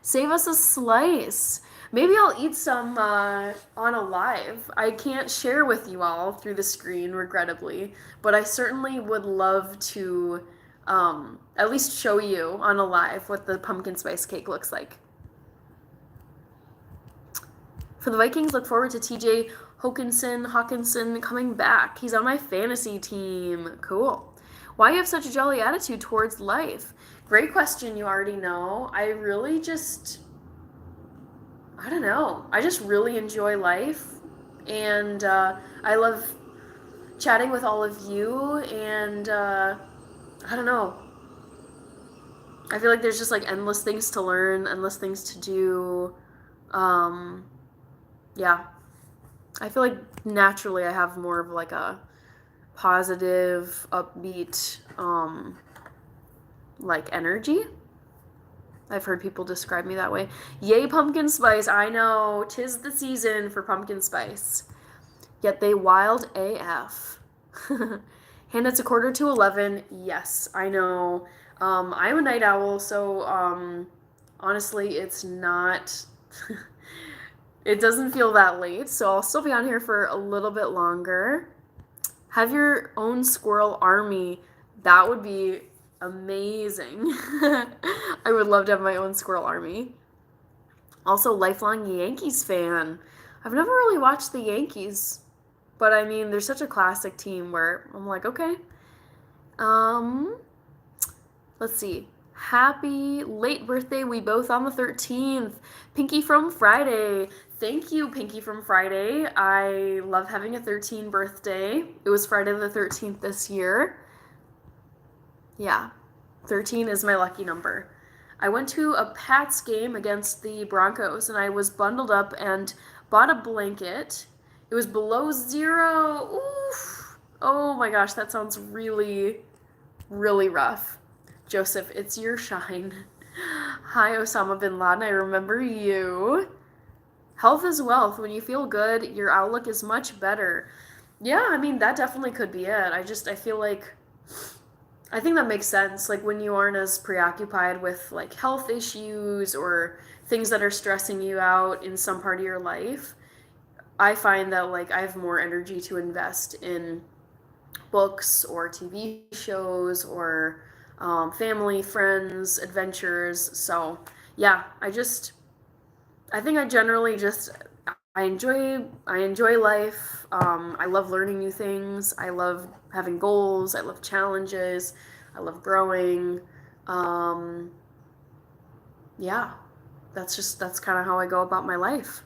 Save us a slice. Maybe I'll eat some on a live. I can't share with you all through the screen, regrettably, but I certainly would love to at least show you on a live what the pumpkin spice cake looks like. For the Vikings, look forward to TJ Hawkinson coming back. He's on my fantasy team. Cool. Why you have such a jolly attitude towards life? Great question, you already know. I really just, I don't know. I just really enjoy life. And I love chatting with all of you. And I don't know. I feel like there's just like endless things to learn, endless things to do. Um, yeah. I feel like naturally I have more of like a positive, upbeat, like energy. I've heard people describe me that way. Yay, pumpkin spice. I know. 'Tis the season for pumpkin spice. Yet they wild AF. And it's 11:45. Yes, I know. I'm a night owl, so honestly, it's not. It doesn't feel that late, so I'll still be on here for a little bit longer. Have your own squirrel army. That would be amazing. I would love to have my own squirrel army. Also, lifelong Yankees fan. I've never really watched the Yankees, but I mean, they're such a classic team where I'm like, okay. Um, let's see. Happy late birthday, we both on the 13th. Pinky from Friday. Thank you, Pinky from Friday. I love having a 13 birthday. It was Friday the 13th this year. Yeah, 13 is my lucky number. I went to a Pats game against the Broncos and I was bundled up and bought a blanket. It was below zero. Oof. Oh my gosh, that sounds really, really rough. Joseph, it's your shine. Hi, Osama bin Laden, I remember you. Health is wealth. When you feel good, your outlook is much better. Yeah, I mean, that definitely could be it. I feel like, I think that makes sense. Like when you aren't as preoccupied with like health issues or things that are stressing you out in some part of your life, I find that like I have more energy to invest in books or TV shows or family, friends, adventures. So yeah, I think I generally just I enjoy life. I love learning new things. I love having goals. I love challenges. I love growing. Um, yeah, that's kind of how I go about my life.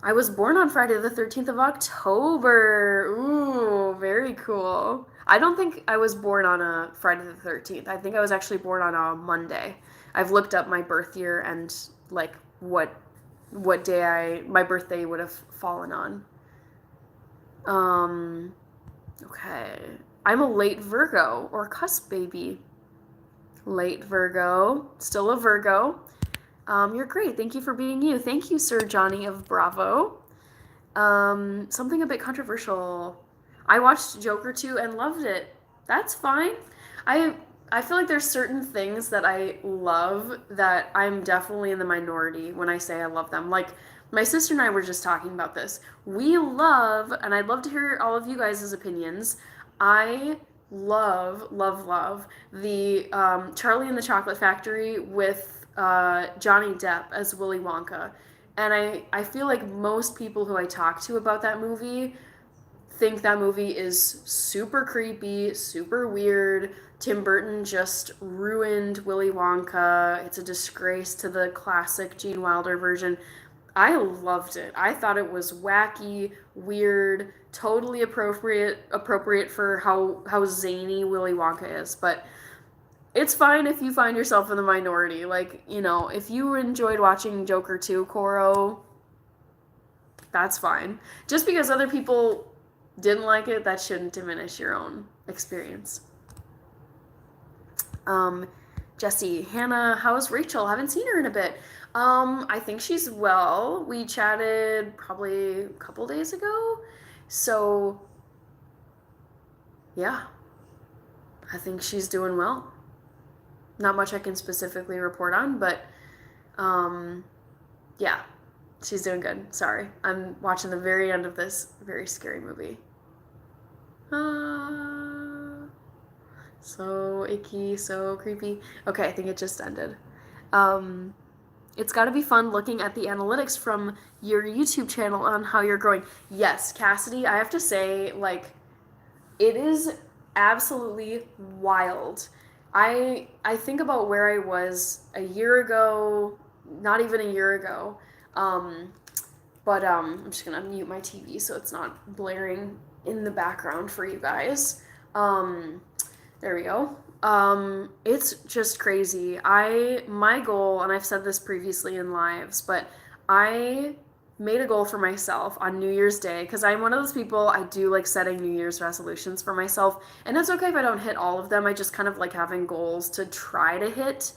I was born on Friday the 13th of October. Ooh, very cool. I don't think I was born on a Friday the 13th. I think I was actually born on a Monday. I've looked up my birth year and like what day my birthday would have fallen on. Okay. I'm a late Virgo or cusp baby. Late Virgo, still a Virgo. You're great. Thank you for being you. Thank you, Sir Johnny of Bravo. Something a bit controversial. I watched Joker 2 and loved it. That's fine. I feel like there's certain things that I love that I'm definitely in the minority when I say I love them. Like my sister and I were just talking about this. We love, and I'd love to hear all of you guys' opinions. I love the Charlie and the Chocolate Factory with Johnny Depp as Willy Wonka. And I feel like most people who I talk to about that movie think that movie is super creepy, super weird. Tim Burton just ruined Willy Wonka. It's a disgrace to the classic Gene Wilder version. I loved it. I thought it was wacky, weird, totally appropriate for how zany Willy Wonka is. But it's fine if you find yourself in the minority. Like, you know, if you enjoyed watching Joker 2, Koro, that's fine. Just because other people didn't like it, that shouldn't diminish your own experience. Jesse, Hannah, how's Rachel? Haven't seen her in a bit. I think she's well. We chatted probably a couple days ago. So, yeah, I think she's doing well. Not much I can specifically report on, but yeah, she's doing good. Sorry. I'm watching the very end of this very scary movie. So icky, so creepy. Okay, I think it just ended. Um, It's got to be fun looking at the analytics from your YouTube channel on how you're growing. Yes, Cassidy, I have to say, like, it is absolutely wild. I think about where I was a year ago, not even a year ago. Um, I'm just gonna mute my TV so it's not blaring in the background for you guys. Um, there we go. It's just crazy. My goal, and I've said this previously in lives, but I made a goal for myself on New Year's Day because I'm one of those people, I do like setting New Year's resolutions for myself, and it's okay if I don't hit all of them. I just kind of like having goals to try to hit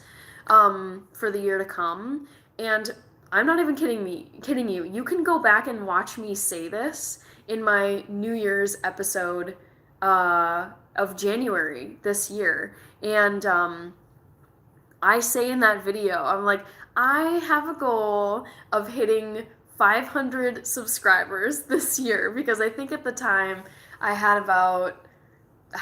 for the year to come. And I'm not even kidding you. You can go back and watch me say this in my New Year's episode of January this year. And I say in that video, I'm like, I have a goal of hitting 500 subscribers this year because I think at the time I had about,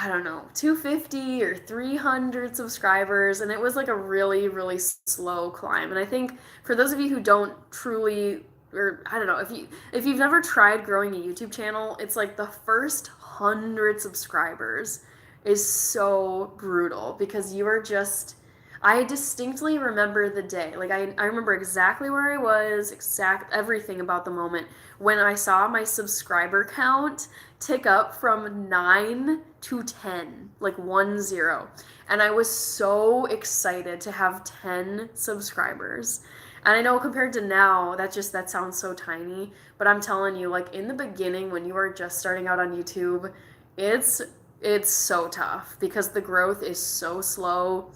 I don't know, 250 or 300 subscribers, and it was like a really, really slow climb. And I think for those of you who don't truly, or I don't know, if you've never tried growing a YouTube channel, it's like the first 100 subscribers is so brutal because you are just, I distinctly remember the day. Like I remember exactly where I was, exact everything about the moment when I saw my subscriber count tick up from 9 to 10, like 1 0. And I was so excited to have 10 subscribers. And I know compared to now, that sounds so tiny, but I'm telling you, like in the beginning when you are just starting out on YouTube, it's it's so tough because the growth is so slow.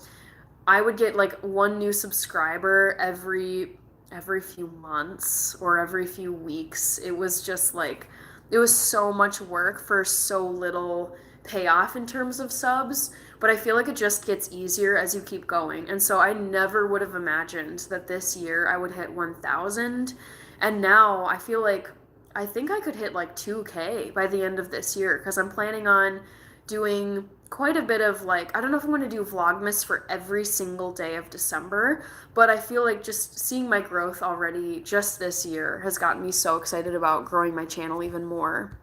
I would get like one new subscriber every few months or every few weeks. It was just like it was so much work for so little payoff in terms of subs, but I feel like it just gets easier as you keep going. And so I never would have imagined that this year I would hit 1,000. And now I feel like I think I could hit like 2K by the end of this year because I'm planning on doing quite a bit of like, I don't know if I'm going to do Vlogmas for every single day of December, but I feel like just seeing my growth already just this year has gotten me so excited about growing my channel even more.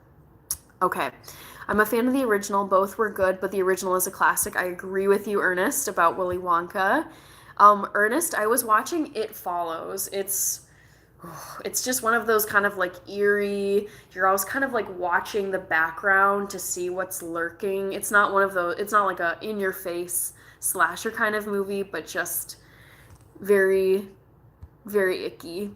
Okay. I'm a fan of the original. Both were good, but the original is a classic. I agree with you, Ernest, about Willy Wonka. Ernest, I was watching It Follows. It's just one of those kind of like eerie, you're always kind of like watching the background to see what's lurking. It's not one of those, it's not like a in your face slasher kind of movie, but just very, very icky.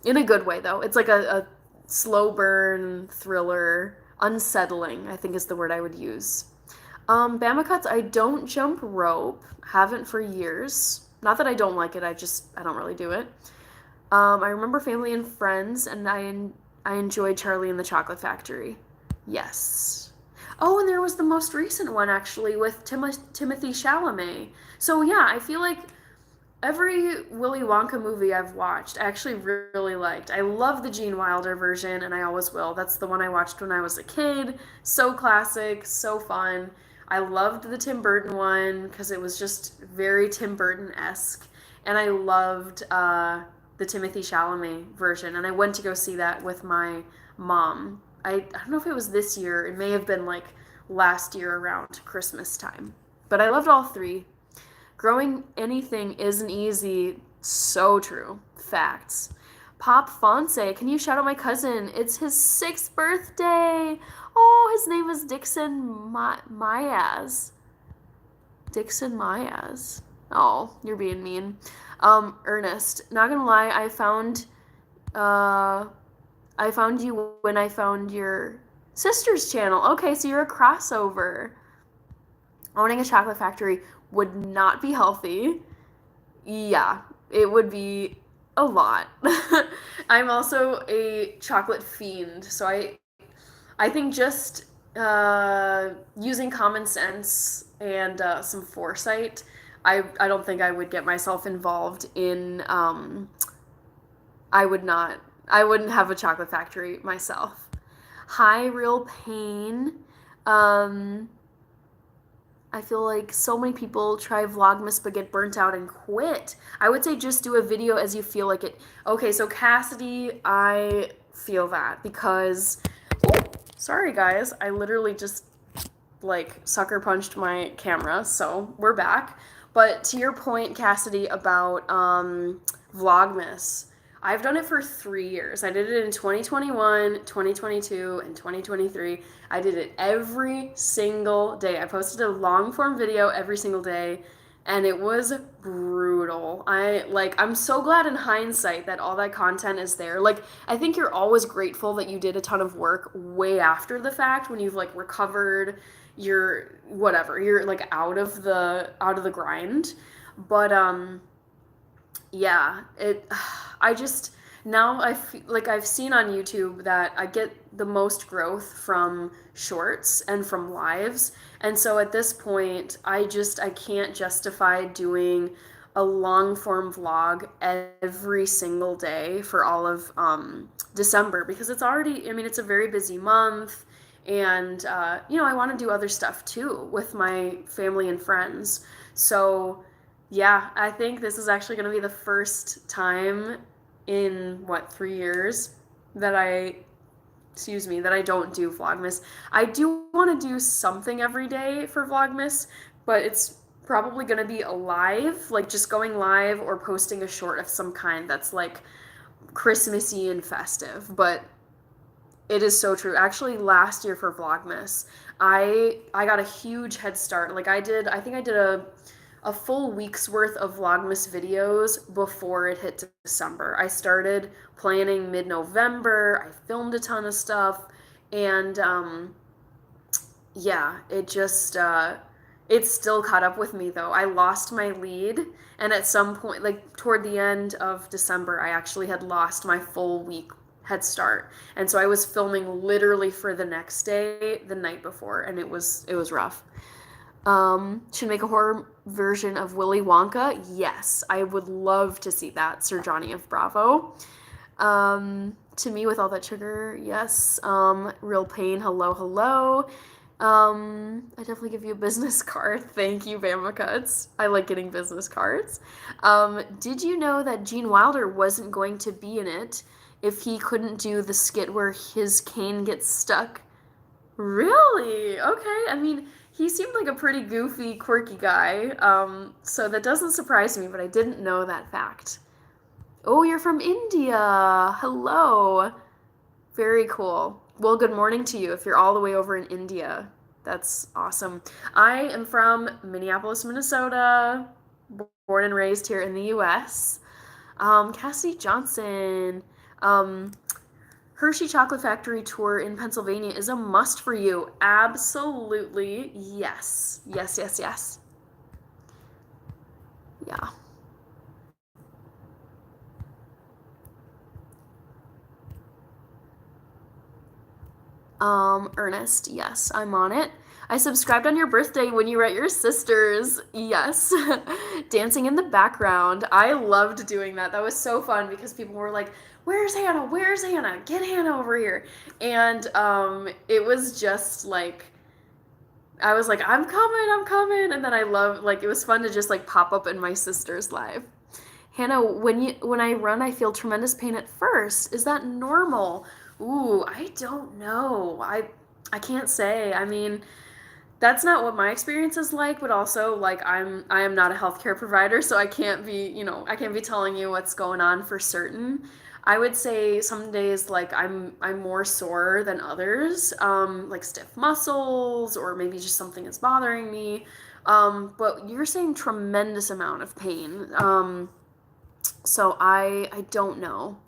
In a good way, though. It's like a slow burn thriller, unsettling, I think is the word I would use. Bama cuts, I don't jump rope, haven't for years. Not that I don't like it, I don't really do it. I remember Family and Friends, and I enjoyed Charlie and the Chocolate Factory. Yes. Oh, and there was the most recent one actually with Timothy Chalamet. So yeah, I feel like every Willy Wonka movie I've watched, I actually really liked. I love the Gene Wilder version, and I always will. That's the one I watched when I was a kid. So classic, so fun. I loved the Tim Burton one because it was just very Tim Burton-esque. And I loved the Timothy Chalamet version, and I went to go see that with my mom. I don't know if it was this year. It may have been like last year around Christmas time. But I loved all three. Growing anything isn't easy. So true. Facts. Pop Fonse, can you shout out my cousin? It's his 6th birthday. Oh, his name is Dixon Myaz. Dixon Myaz. Oh, you're being mean. Ernest, not gonna lie, I found you when I found your sister's channel. Okay, so you're a crossover. Owning a chocolate factory would not be healthy. Yeah, it would be a lot. I'm also a chocolate fiend, so I think just using common sense and some foresight, I don't think I would get myself involved in. I wouldn't have a chocolate factory myself. Hi, Real Pain. Um, I feel like so many people try Vlogmas but get burnt out and quit. I would say just do a video as you feel like it. Okay, so Cassidy, I feel that because, oh, sorry guys, I literally just like sucker punched my camera, so we're back. But to your point, Cassidy, about Vlogmas, I've done it for 3 years. I did it in 2021, 2022, and 2023. I did it every single day. I posted a long form video every single day, and it was brutal. I'm so glad in hindsight that all that content is there. Like, I think you're always grateful that you did a ton of work way after the fact when you've like recovered, you're whatever, you're like out of the grind. But yeah, it I just now I feel like I've seen on YouTube that I get the most growth from shorts and from lives. And so at this point, I can't justify doing a long form vlog every single day for all of December because it's already, I mean, it's a very busy month. And, I want to do other stuff too with my family and friends. So, yeah, I think this is actually going to be the first time in 3 years that that I don't do Vlogmas. I do want to do something every day for Vlogmas, but it's probably going to be a live, like just going live or posting a short of some kind that's like Christmassy and festive. But it is so true. Actually, last year for Vlogmas, I got a huge head start. Like I think I did a full week's worth of Vlogmas videos before it hit December. I started planning mid-November. I filmed a ton of stuff, and yeah, it still caught up with me though. I lost my lead, and at some point, like toward the end of December, I actually had lost my full week head start. And so I was filming literally for the next day, the night before, and it was rough. Should make a horror version of Willy Wonka? Yes, I would love to see that. Sir Johnny of Bravo. To me, with all that sugar, yes. Real pain. Hello, hello. I definitely give you a business card. Thank you, Bama Cuts. I like getting business cards. Did you know that Gene Wilder wasn't going to be in it if he couldn't do the skit where his cane gets stuck? Really? Okay. I mean, he seemed like a pretty goofy, quirky guy. So that doesn't surprise me, but I didn't know that fact. Oh, you're from India. Hello. Very cool. Well, good morning to you if you're all the way over in India. That's awesome. I am from Minneapolis, Minnesota, born and raised here in the US. Cassie Johnson. Hershey Chocolate Factory tour in Pennsylvania is a must for you. Absolutely. Yes. Yes, yes, yes. Yeah. Ernest, yes, I'm on it. I subscribed on your birthday when you were at your sister's. Yes. Dancing in the background. I loved doing that. That was so fun because people were like, "Where's Hannah? Where's Hannah? Get Hannah over here." And it was just like I was like, I'm coming." And then I love like it was fun to just like pop up in my sister's live. Hannah, when I run, I feel tremendous pain at first. Is that normal? Ooh, I don't know. I can't say. I mean, that's not what my experience is like, but also like I am not a healthcare provider, so I can't be telling you what's going on for certain. I would say some days like I'm more sore than others, like stiff muscles or maybe just something is bothering me. But you're saying tremendous amount of pain. So I don't know.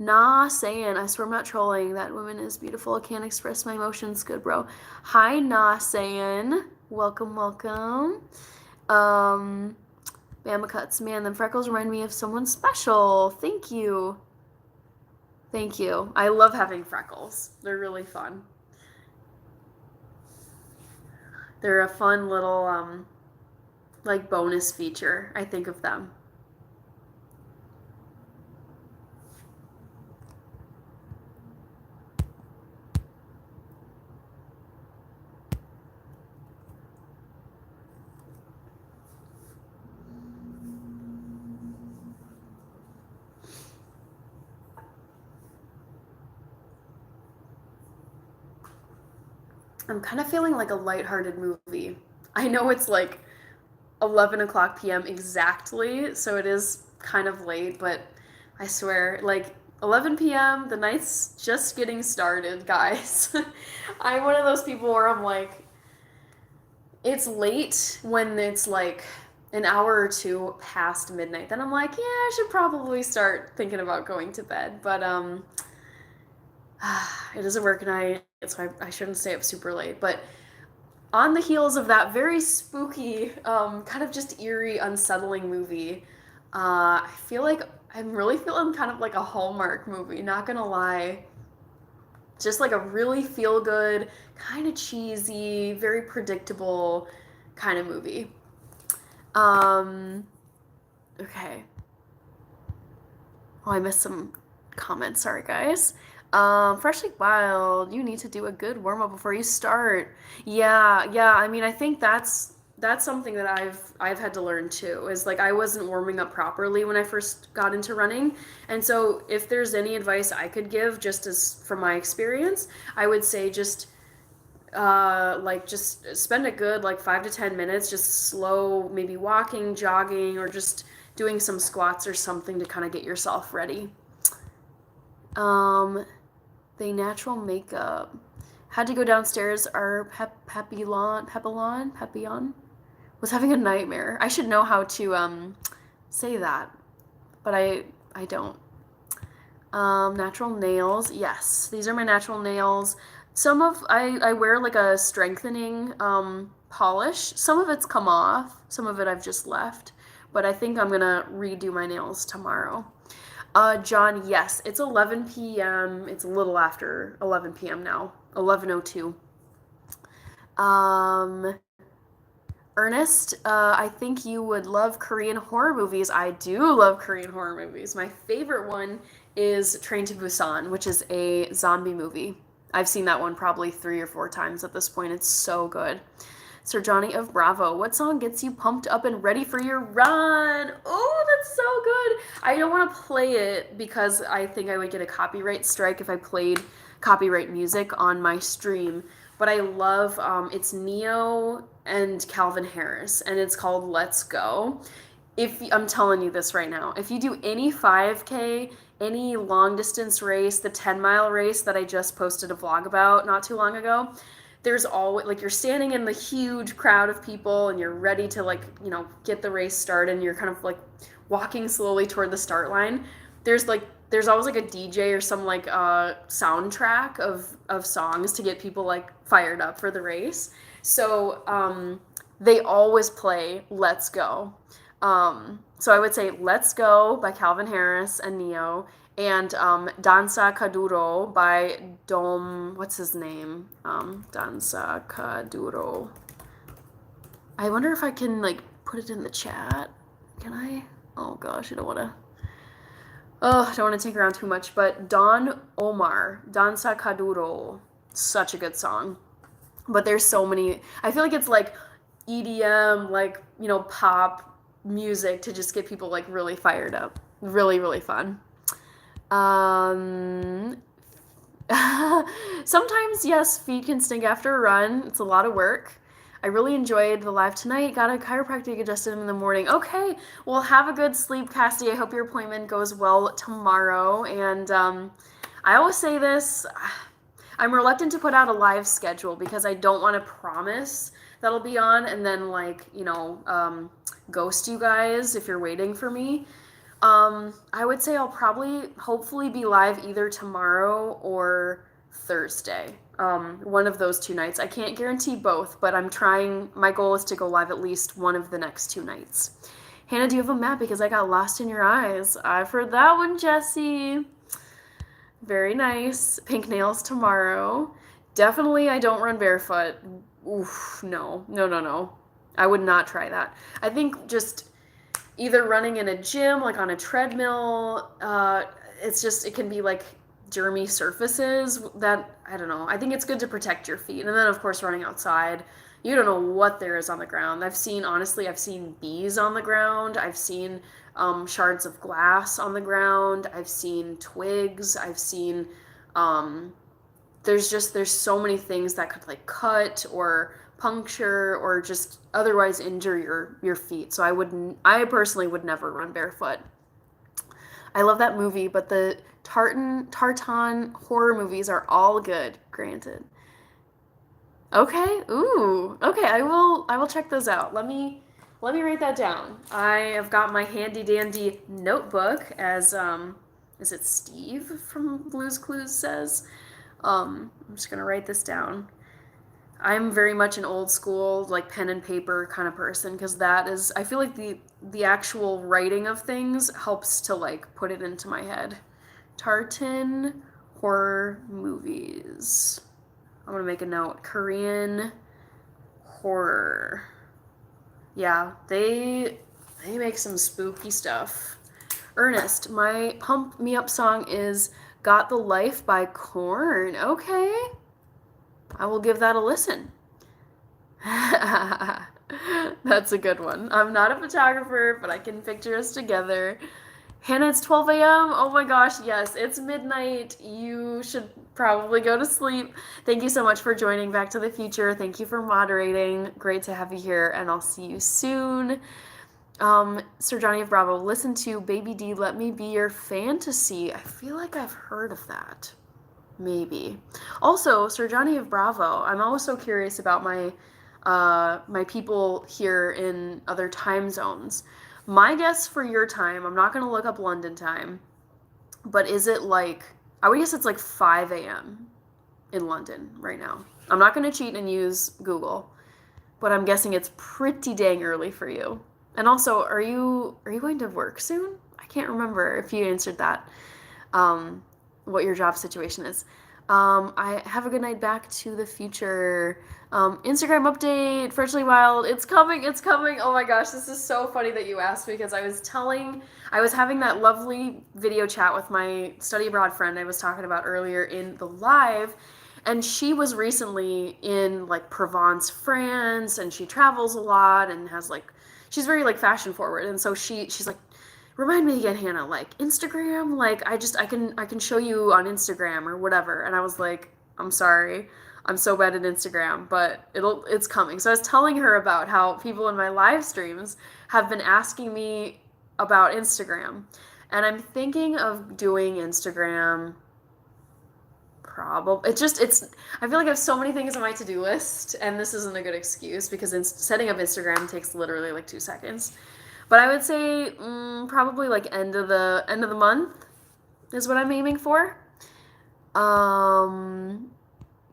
Nah, saying, I swear I'm not trolling. That woman is beautiful. I can't express my emotions. Good, bro. Hi, Nah, saying. Welcome, welcome. Bama Cuts. Man, them freckles remind me of someone special. Thank you. Thank you. I love having freckles. They're really fun. They're a fun little, like, bonus feature, I think of them. I'm kind of feeling like a lighthearted movie. I know it's like 11 o'clock p.m. exactly, so it is kind of late, but I swear, like 11 p.m., the night's just getting started, guys. I'm one of those people where I'm like, it's late when it's like an hour or two past midnight. Then I'm like, yeah, I should probably start thinking about going to bed. But it is a work night, so I shouldn't stay up super late. But on the heels of that very spooky, kind of just eerie, unsettling movie, I feel like I'm really feeling kind of like a Hallmark movie, not gonna lie. Just like a really feel good, kind of cheesy, very predictable kind of movie. Um, okay. Oh, I missed some comments. Sorry, guys. Freshly Wild, you need to do a good warm up before you start. Yeah, yeah. I mean, I think that's something that I've had to learn too. Is like I wasn't warming up properly when I first got into running, and so if there's any advice I could give, just as from my experience, I would say just spend a good like 5 to 10 minutes just slow, maybe walking, jogging, or just doing some squats or something to kind of get yourself ready. um they natural makeup had to go downstairs. Our Papillon was having a nightmare. I should know how to say that, but I don't. Natural nails. Yes, these are my natural nails. Some of I wear like a strengthening polish. Some of it's come off. Some of it I've just left. But I think I'm gonna redo my nails tomorrow. John, yes, it's 11 p.m. It's a little after 11 p.m. now. 11:02. Um, Ernest, I think you would love Korean horror movies. I do love Korean horror movies. My favorite one is Train to Busan, which is a zombie movie. I've seen that one probably 3 or 4 times at this point. It's so good. Sir Johnny of Bravo, what song gets you pumped up and ready for your run? Oh, that's so good. I don't want to play it because I think I would get a copyright strike if I played copyright music on my stream. But I love it's Neo and Calvin Harris, and it's called Let's Go. If I'm telling you this right now, if you do any 5K, any long distance race, the 10-mile race that I just posted a vlog about not too long ago, there's always like you're standing in the huge crowd of people and you're ready to like, get the race started and you're kind of like walking slowly toward the start line. There's always like a DJ or some like soundtrack of songs to get people like fired up for the race. So they always play Let's Go. So I would say Let's Go by Calvin Harris and Neo, and Dansa Kaduro by what's his name? Dansa Kaduro. I wonder if I can like put it in the chat. Can I? Oh gosh, I don't want to. Oh, I don't want to take around too much, but Don Omar, Dansa Kaduro. Such a good song. But there's so many. I feel like it's like EDM, like, pop music to just get people like really fired up. Really, really fun. Sometimes, yes, feet can stink after a run. It's a lot of work. I really enjoyed the live tonight. Got a chiropractic adjusted in the morning. Okay, well, have a good sleep, Cassie. I hope your appointment goes well tomorrow. And I always say this, I'm reluctant to put out a live schedule because I don't want to promise that'll be on and then, like, ghost you guys if you're waiting for me. I would say I'll probably, hopefully, be live either tomorrow or Thursday. One of those 2 nights. I can't guarantee both, but I'm trying. My goal is to go live at least one of the next 2 nights. Hannah, do you have a map? Because I got lost in your eyes. I've heard that one, Jessie. Very nice. Pink nails tomorrow. Definitely, I don't run barefoot. Oof, no. No, no, no. I would not try that. I think just either running in a gym, like on a treadmill, it can be like germy surfaces that, I don't know. I think it's good to protect your feet. And then, of course, running outside, you don't know what there is on the ground. I've seen bees on the ground. I've seen shards of glass on the ground. I've seen twigs. I've seen there's so many things that could like cut or puncture or just otherwise injure your feet. So I personally would never run barefoot. I love that movie, but the Tartan horror movies are all good, granted. Okay. Ooh. Okay, I will check those out. Let me write that down. I have got my handy dandy notebook as is it Steve from Blue's Clues says. I'm just gonna write this down. I'm very much an old school, like pen and paper kind of person because that is, I feel like the actual writing of things helps to like put it into my head. Tartan horror movies. I'm gonna make a note. Korean horror. Yeah, they make some spooky stuff. Ernest, my pump me up song is "Got the Life" by Korn. Okay, I will give that a listen. That's a good one. I'm not a photographer, but I can picture us together. Hannah, it's 12 a.m. Oh my gosh, yes, it's midnight. You should probably go to sleep. Thank you so much for joining Back to the Future. Thank you for moderating. Great to have you here, and I'll see you soon. Sir Johnny of Bravo, listen to Baby D, Let Me Be Your Fantasy. I feel like I've heard of that. Maybe. Also, Sir Johnny of Bravo, I'm always so curious about my people here in other time zones. My guess for your time, I'm not going to look up London time, but is it like, I would guess it's like 5 a.m. in London right now. I'm not going to cheat and use Google, but I'm guessing it's pretty dang early for you. And also, are you going to work soon? I can't remember if you answered that, what your job situation is. I have a good night, Back to the Future. Instagram update, Freshly Wild. It's coming. Oh my gosh, this is so funny that you asked because I was having that lovely video chat with my study abroad friend I was talking about earlier in the live, and she was recently in like Provence, France, and she travels a lot and has like, she's very like fashion forward, and so she's like, remind me again, Hannah, like Instagram, like I can show you on Instagram or whatever. And I was like, I'm sorry, I'm so bad at Instagram, but it's coming. So I was telling her about how people in my live streams have been asking me about Instagram, and I'm thinking of doing Instagram. Probably I feel like I have so many things on my to-do list, and this isn't a good excuse because setting up Instagram takes literally like 2 seconds. But I would say probably like end of the month is what I'm aiming for.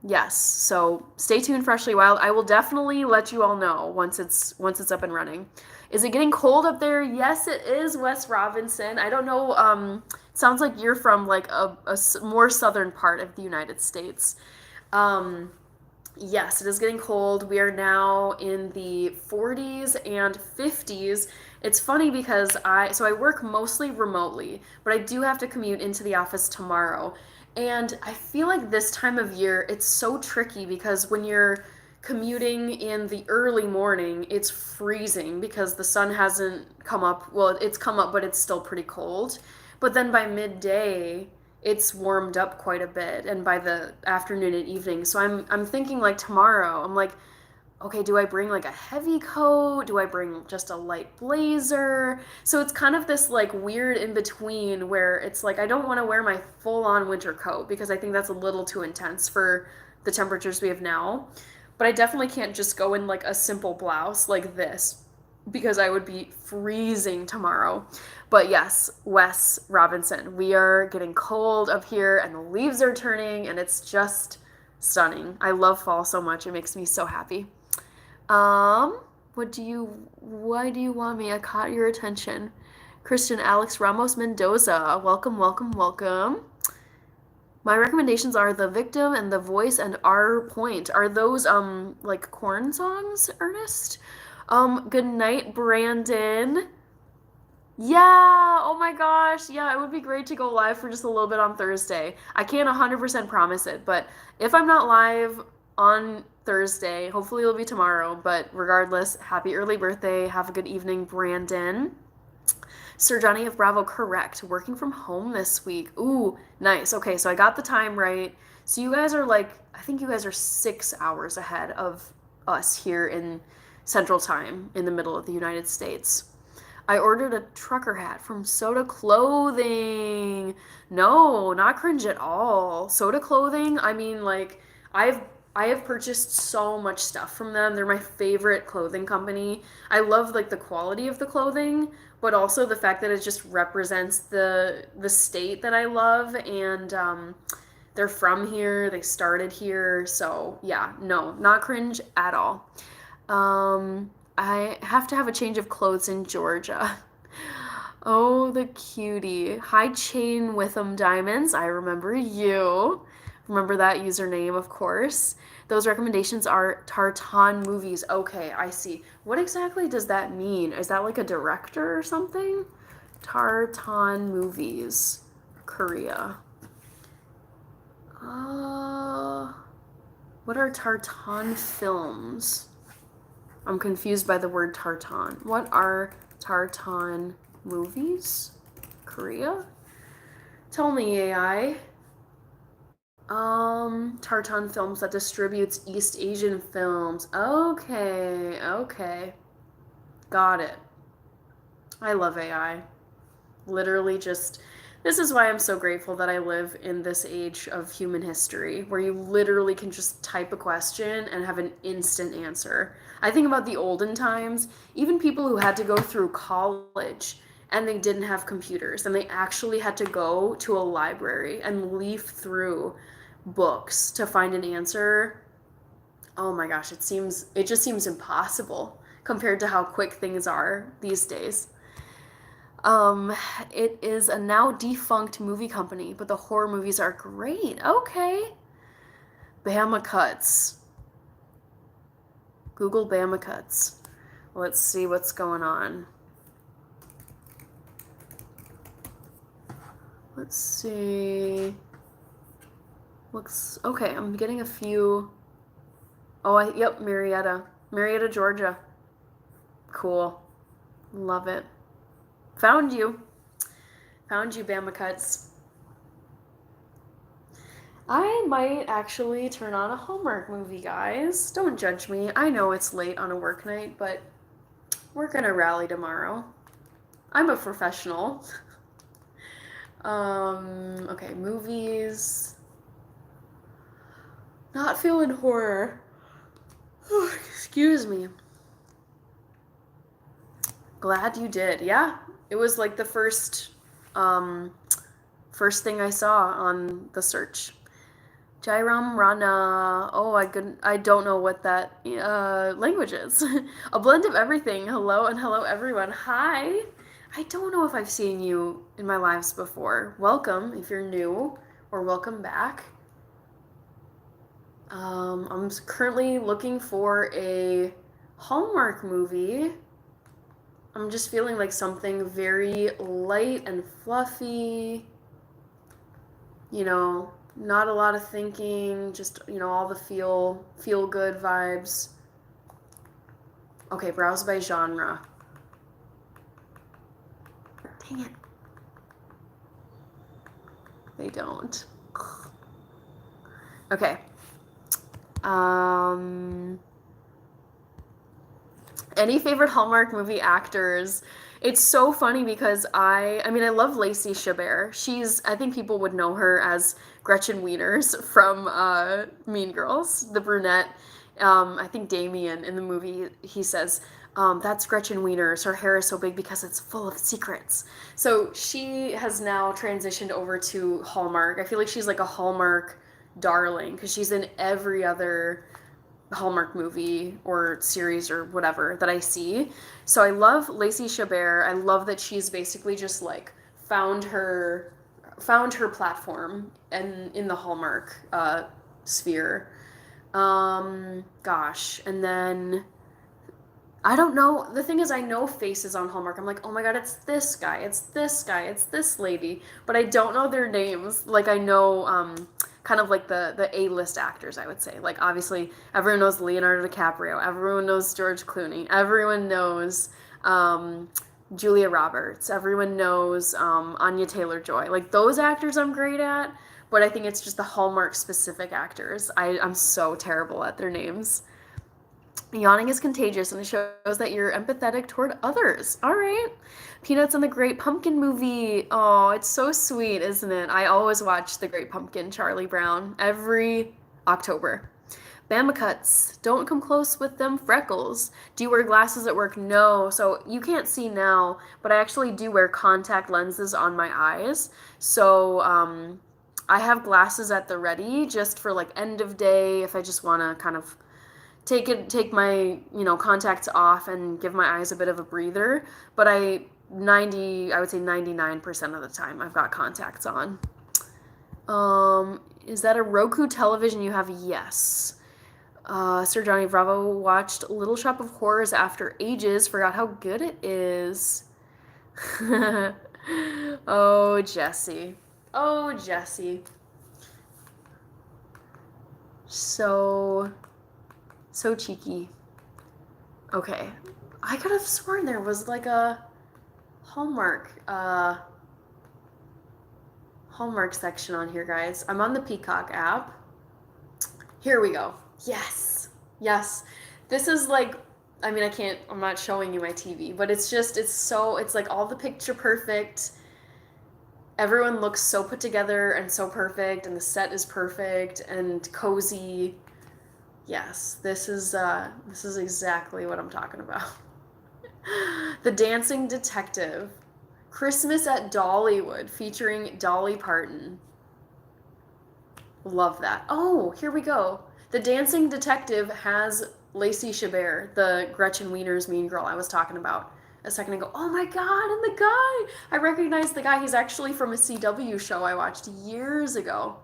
Yes. So stay tuned, Freshly Wild. I will definitely let you all know once it's up and running. Is it getting cold up there? Yes, it is, Wes Robinson. I don't know. Sounds like you're from like a more southern part of the United States. Yes, it is getting cold. We are now in the 40s and 50s. It's funny because I work mostly remotely, but I do have to commute into the office tomorrow. And I feel like this time of year, it's so tricky because when you're commuting in the early morning, it's freezing because the sun hasn't come up. Well, it's come up, but it's still pretty cold. But then by midday, it's warmed up quite a bit, and by the afternoon and evening. So I'm thinking like tomorrow, I'm like, okay, do I bring like a heavy coat? Do I bring just a light blazer? So it's kind of this like weird in between where it's like I don't want to wear my full-on winter coat because I think that's a little too intense for the temperatures we have now. But I definitely can't just go in like a simple blouse like this because I would be freezing tomorrow. But yes, Wes Robinson, we are getting cold up here and the leaves are turning and it's just stunning. I love fall so much. It makes me so happy. Why do you want me? I caught your attention. Christian Alex Ramos Mendoza. Welcome, welcome, welcome. My recommendations are The Victim and The Voice and Our Point. Are those like Korn songs, Ernest? Good night, Brandon. Yeah, oh my gosh. Yeah, it would be great to go live for just a little bit on Thursday. I can't 100% promise it, but if I'm not live on Thursday, hopefully it'll be tomorrow, but regardless, happy early birthday. Have a good evening, Brandon. Sir Johnny of Bravo, correct. Working from home this week. Ooh, nice. Okay, so I got the time right. So you guys are like, I think you guys are 6 hours ahead of us here in Central Time in the middle of the United States. I ordered a trucker hat from Soda Clothing. No, not cringe at all. Soda Clothing, I mean, like, I've I have purchased so much stuff from them. They're my favorite clothing company. I love like the quality of the clothing, but also the fact that it just represents the state that I love, and they're from here. They started here, so yeah, no, not cringe at all. I have to have a change of clothes in Georgia. Oh, the cutie. Hi, Chain Witham Diamonds. I remember you. Remember that username, of course. Those recommendations are Tartan movies. Okay, I see. What exactly does that mean? Is that like a director or something? Tartan movies. Korea. Uh, what are Tartan films? I'm confused by the word tartan. What are tartan movies? Korea? Tell me, AI. Tartan Films that distributes East Asian films. Okay, okay. Got it. I love AI. Literally just, this is why I'm so grateful that I live in this age of human history where you literally can just type a question and have an instant answer. I think about the olden times, even people who had to go through college and they didn't have computers and they actually had to go to a library and leaf through books to find an answer. Oh my gosh, it just seems impossible compared to how quick things are these days. Um, it is a now defunct movie company, but the horror movies are great. Okay. Bama Cuts. Google Bama Cuts. Let's see what's going on. Let's see. Looks okay. I'm getting a few. Oh, yep, Marietta, Georgia. Cool. Love it. Found you. Found you, Bama Cuts. I might actually turn on a Hallmark movie, guys. Don't judge me. I know it's late on a work night, but we're gonna rally tomorrow. I'm a professional. Okay, movies. Not feeling horror. Excuse me. Glad you did. Yeah, it was like the first thing I saw on the search. Jairam Rana. Oh, I don't know what that language is. A blend of everything. Hello and hello everyone. Hi. I don't know if I've seen you in my lives before. Welcome if you're new, or welcome back. I'm currently looking for a Hallmark movie. I'm just feeling like something very light and fluffy. You know, not a lot of thinking, just, all the feel good vibes. Okay, browse by genre. Dang it. They don't. Okay. Any favorite Hallmark movie actors? It's so funny because I mean, I love Lacey Chabert. I think people would know her as Gretchen Wieners from Mean Girls, the brunette. I think Damien in the movie, he says, that's Gretchen Wieners. Her hair is so big because it's full of secrets. So she has now transitioned over to Hallmark. I feel like she's like a Hallmark darling because she's in every other Hallmark movie or series or whatever that I see. So I love Lacey Chabert. I love that she's basically just like found her platform and in the Hallmark sphere. Gosh, and then I don't know. The thing is, I know faces on Hallmark. I'm like, oh my god, it's this guy, it's this guy, it's this lady, but I don't know their names. Like I know, kind of like the A-list actors, I would say. Like obviously, everyone knows Leonardo DiCaprio, everyone knows George Clooney, everyone knows Julia Roberts, everyone knows Anya Taylor-Joy. Like those actors, I'm great at. but I think it's just the Hallmark specific actors. I'm so terrible at their names. Yawning is contagious and it shows that you're empathetic toward others. All right. Peanuts and the Great Pumpkin movie. Oh, it's so sweet, isn't it? I always watch The Great Pumpkin, Charlie Brown, every October. Bama cuts. Don't come close with them freckles. Do you wear glasses at work? No. So you can't see now, but I actually do wear contact lenses on my eyes. So I have glasses at the ready just for like end of day if I just want to kind of take my, contacts off and give my eyes a bit of a breather. But I would say 99% of the time I've got contacts on. Is that a Roku television you have? Yes. Sir Johnny Bravo watched Little Shop of Horrors after ages, forgot how good it is. Oh, Jesse. Oh, Jesse. So cheeky. Okay. I could have sworn there was like a Hallmark section on here, guys. I'm on the Peacock app. Here we go. Yes. Yes. This is like, I mean, I'm not showing you my TV, but it's like all the picture perfect. Everyone looks so put together and so perfect, and the set is perfect and cozy. Yes, this is exactly what I'm talking about. The Dancing Detective. Christmas at Dollywood featuring Dolly Parton. Love that. Oh, here we go. The Dancing Detective has Lacey Chabert, the Gretchen Wieners mean girl I was talking about a second ago. Oh my god, and the guy! I recognize the guy. He's actually from a CW show I watched years ago.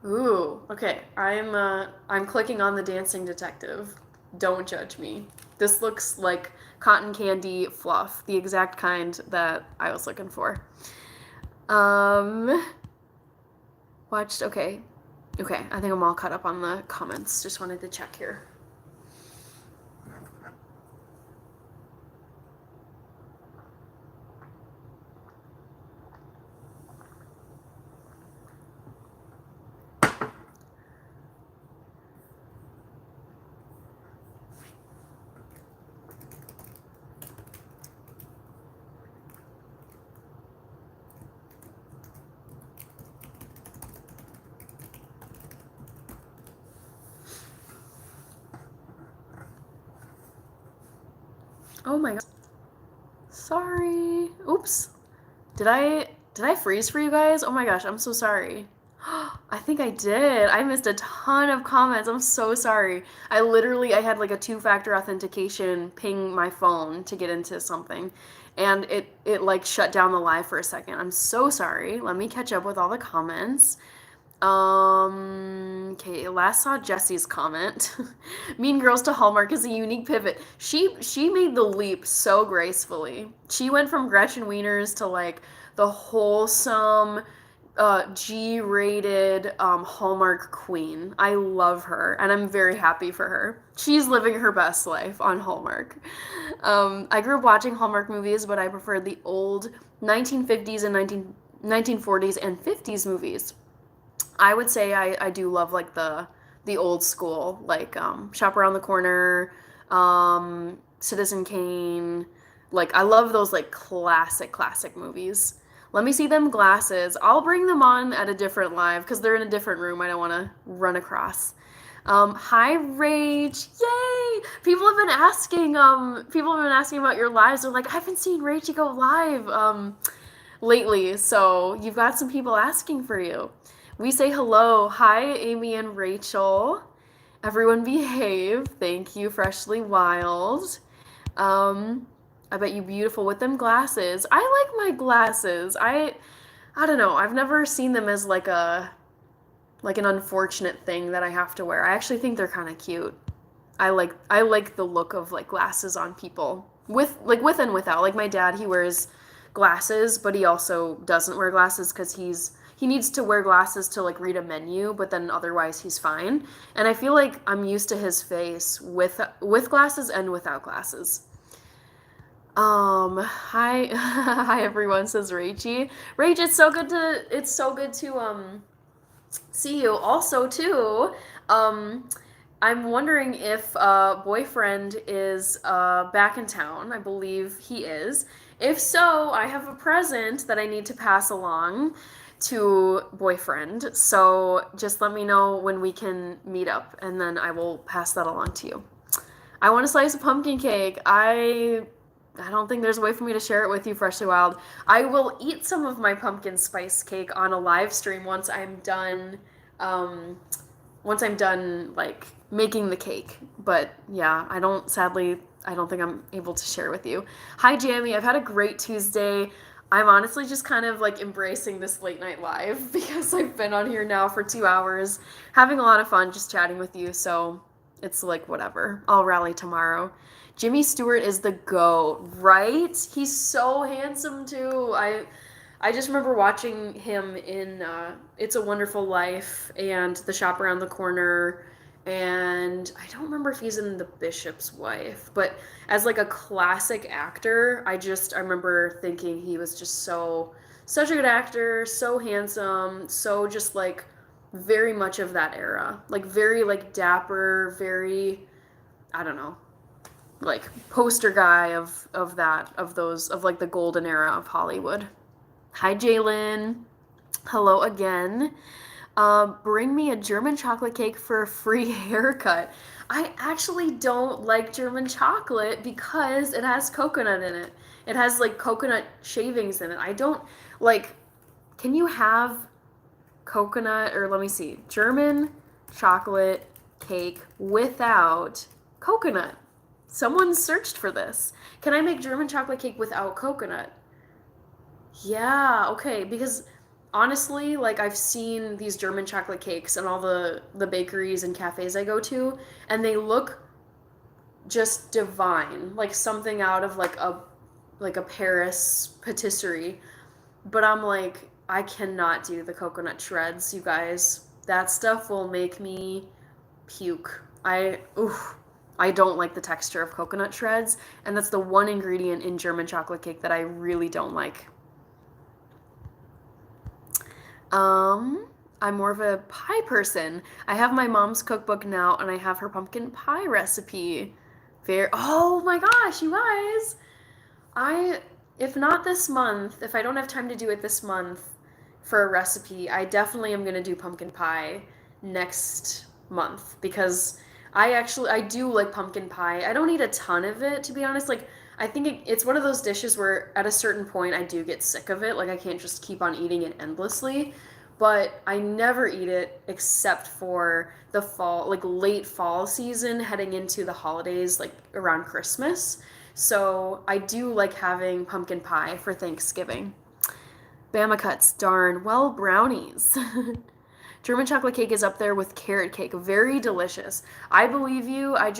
Ooh, okay. I'm clicking on the Dancing Detective. Don't judge me. This looks like cotton candy fluff, the exact kind that I was looking for. Watched, okay. Okay, I think I'm all caught up on the comments. Just wanted to check here. Oh my god. Sorry. Oops. Did I freeze for you guys? Oh my gosh, I'm so sorry. I think I did. I missed a ton of comments. I'm so sorry. I had like a two-factor authentication ping my phone to get into something, and it like shut down the live for a second. I'm so sorry. Let me catch up with all the comments. Okay, last saw Jesse's comment. Mean Girls to Hallmark is a unique pivot. She made the leap so gracefully. She went from Gretchen Wieners to like the wholesome, G-rated Hallmark queen. I love her, and I'm very happy for her. She's living her best life on Hallmark. I grew up watching Hallmark movies, but I prefer the old 1950s and 1940s and 50s movies. I would say I do love like the old school, like Shop Around the Corner, Citizen Kane. Like I love those like classic movies. Let me see them glasses. I'll bring them on at a different live because they're in a different room. I don't want to run across. Hi Rach, yay! People have been asking about your lives. They're like, I haven't seen Rachie go live lately, so you've got some people asking for you. We say hello. Hi, Amy and Rachel. Everyone behave. Thank you, Freshly Wild. I bet you beautiful with them glasses. I like my glasses. I don't know. I've never seen them as like an unfortunate thing that I have to wear. I actually think they're kind of cute. I like the look of like glasses on people with and without. Like my dad, he wears glasses, but he also doesn't wear glasses because he needs to wear glasses to like read a menu, but then otherwise he's fine. And I feel like I'm used to his face with glasses and without glasses. Hi, hi everyone, says Rachie. Rach, it's so good to see you. Also, too, um, I'm wondering if boyfriend is back in town. I believe he is. If so, I have a present that I need to pass along to boyfriend. So just let me know when we can meet up, and then I will pass that along to you. I want a slice of pumpkin cake. I don't think there's a way for me to share it with you, Freshly Wild. I will eat some of my pumpkin spice cake on a live stream um, once I'm done like making the cake. But yeah, I don't think I'm able to share with you. Hi, Jamie. I've had a great Tuesday. I'm honestly just kind of like embracing this late night live because I've been on here now for 2 hours, having a lot of fun just chatting with you. So it's like whatever. I'll rally tomorrow. Jimmy Stewart is the GOAT, right? He's so handsome too. I just remember watching him in It's a Wonderful Life and The Shop Around the Corner, and I don't remember if he's in The Bishop's Wife, but as like a classic actor, I remember thinking he was just such a good actor, so handsome, so just like very much of that era. Like very like dapper, very I don't know, like poster guy of like the golden era of Hollywood. Hi, Jalen. Hello again. Bring me a German chocolate cake for a free haircut. I actually don't like German chocolate because it has coconut in it. It has like coconut shavings in it. I don't like. Can you have coconut, or let me see, German chocolate cake without coconut? Someone searched for this. Can I make German chocolate cake without coconut? Yeah, okay, because honestly, like I've seen these German chocolate cakes and all the bakeries and cafes I go to, and they look just divine, like something out of like a Paris patisserie. But I'm like, I cannot do the coconut shreds, you guys. That stuff will make me puke. I don't like the texture of coconut shreds, and that's the one ingredient in German chocolate cake that I really don't like. Um, I'm more of a pie person. I have my mom's cookbook now, and I have her pumpkin pie recipe. Oh my gosh, you guys! I, if not this month, if I don't have time to do it this month for a recipe, I definitely am gonna do pumpkin pie next month because I do like pumpkin pie. I don't eat a ton of it, to be honest. Like I think it's one of those dishes where at a certain point I do get sick of it. Like I can't just keep on eating it endlessly. But I never eat it except for the fall, like late fall season, heading into the holidays, like around Christmas. So I do like having pumpkin pie for Thanksgiving. Bama cuts, darn. Well, brownies. German chocolate cake is up there with carrot cake. Very delicious. I believe you. I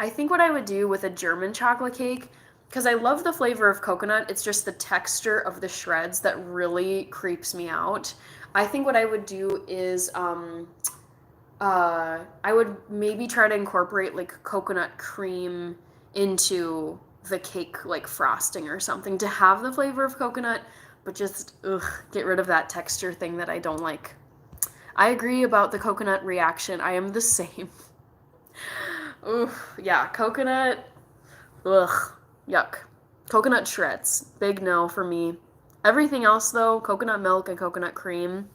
think what I would do with a German chocolate cake, because I love the flavor of coconut, it's just the texture of the shreds that really creeps me out. I think what I would do is I would maybe try to incorporate like coconut cream into the cake like frosting or something to have the flavor of coconut, but just get rid of that texture thing that I don't like. I agree about the coconut reaction. I am the same. Yeah, coconut. Ugh, yuck. Coconut shreds. Big no for me. Everything else though, coconut milk and coconut cream.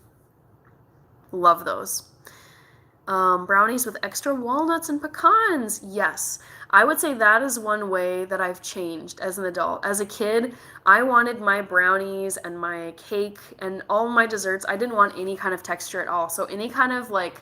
Love those. Brownies with extra walnuts and pecans. Yes. I would say that is one way that I've changed as an adult. As a kid, I wanted my brownies and my cake and all my desserts. I didn't want any kind of texture at all. So any kind of like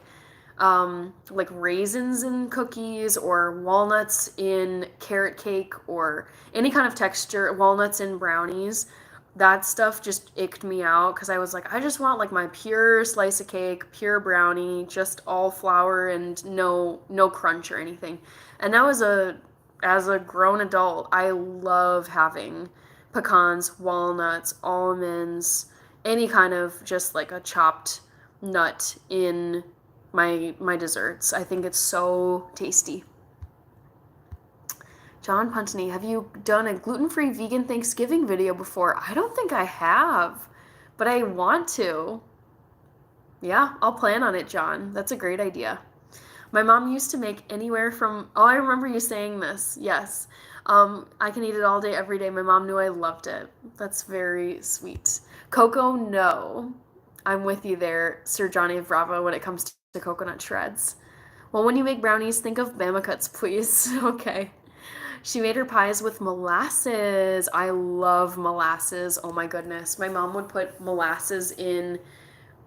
raisins in cookies or walnuts in carrot cake or any kind of texture, walnuts in brownies, that stuff just icked me out because I was like, I just want like my pure slice of cake, pure brownie, just all flour and no crunch or anything. And now as a grown adult, I love having pecans, walnuts, almonds, any kind of just like a chopped nut in my desserts. I think it's so tasty. John Puntney, have you done a gluten-free vegan Thanksgiving video before? I don't think I have, but I want to. Yeah, I'll plan on it, John. That's a great idea. My mom used to make anywhere from, oh, I remember you saying this. Yes. I can eat it all day, every day. My mom knew I loved it. That's very sweet. Cocoa, no. I'm with you there, Sir Johnny of Bravo, when it comes to coconut shreds. Well, when you make brownies, think of Bama Cuts, please. Okay. She made her pies with molasses. I love molasses. Oh my goodness. My mom would put molasses in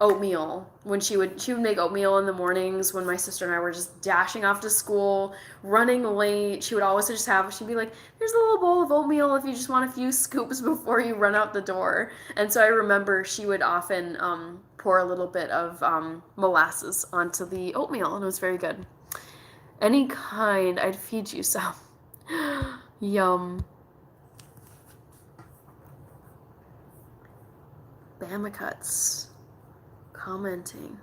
oatmeal when she would make oatmeal in the mornings when my sister and I were just dashing off to school, running late. She would always just have, she'd be like, there's a little bowl of oatmeal if you just want a few scoops before you run out the door. And so I remember she would often pour a little bit of molasses onto the oatmeal, and it was very good. Any kind, I'd feed you some. Yum. Bama Cuts commenting.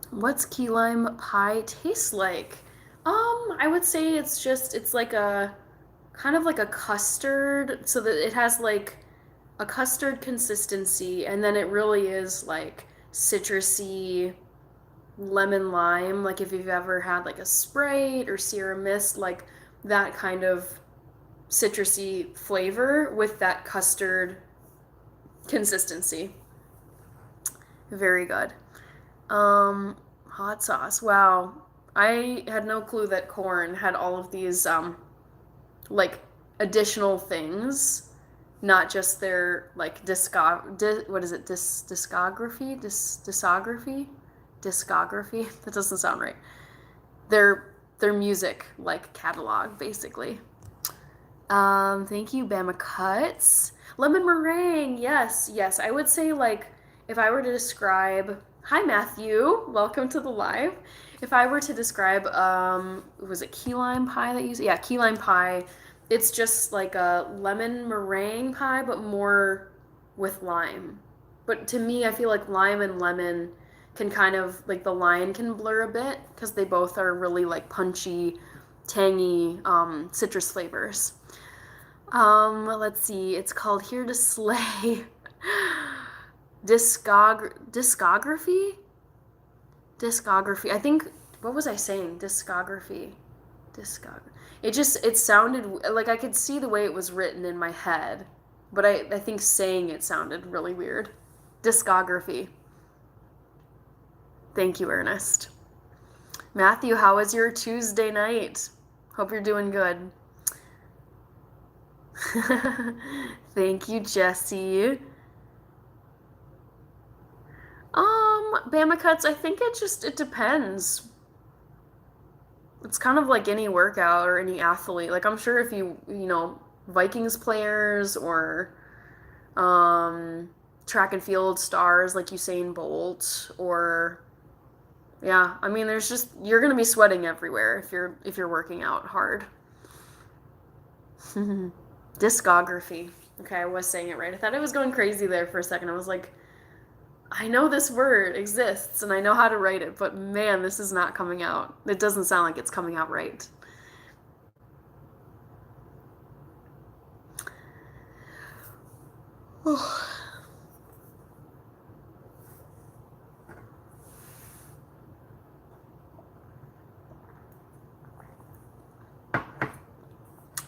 What's key lime pie taste like? I would say it's like a kind of like a custard, so that it has like a custard consistency, and then it really is like citrusy lemon lime. Like if you've ever had like a Sprite or Sierra Mist, like that kind of citrusy flavor with that custard consistency. Very good. Hot sauce. Wow. I had no clue that corn had all of these like additional things, not just their like what is it? Discography? That doesn't sound right. Their music like catalog basically. Thank you, Bama Cuts. Lemon meringue, yes, yes. I would say like if I were to describe, hi Matthew, welcome to the live. If I were to describe, was it key lime pie that you said? Yeah, key lime pie. It's just like a lemon meringue pie, but more with lime. But to me, I feel like lime and lemon can kind of like the line can blur a bit because they both are really like punchy, tangy citrus flavors. Let's see. It's called Here to Slay. Discography? Discography. I think, what was I saying? Discography. Discography. It sounded like I could see the way it was written in my head, but I think saying it sounded really weird. Discography. Thank you, Ernest. Matthew, how was your Tuesday night? Hope you're doing good. Thank you, Jesse. Bama Cuts, I think it depends. It's kind of like any workout or any athlete. Like I'm sure if Vikings players or track and field stars like Usain Bolt or yeah, I mean you're gonna be sweating everywhere if you're working out hard. Discography. Okay, I was saying it right. I thought I was going crazy there for a second. I was like, I know this word exists and I know how to write it, but man, this is not coming out. It doesn't sound like it's coming out right.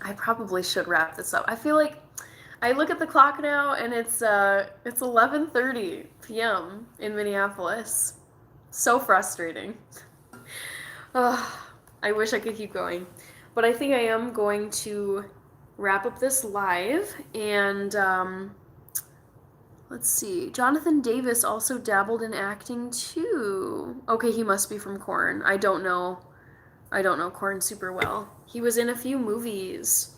I probably should wrap this up. I feel like I look at the clock now and it's 11:30 p.m. in Minneapolis. So frustrating. Ugh, I wish I could keep going. But I think I am going to wrap up this live and let's see. Jonathan Davis also dabbled in acting too. Okay, he must be from Korn. I don't know. I don't know Korn super well. He was in a few movies.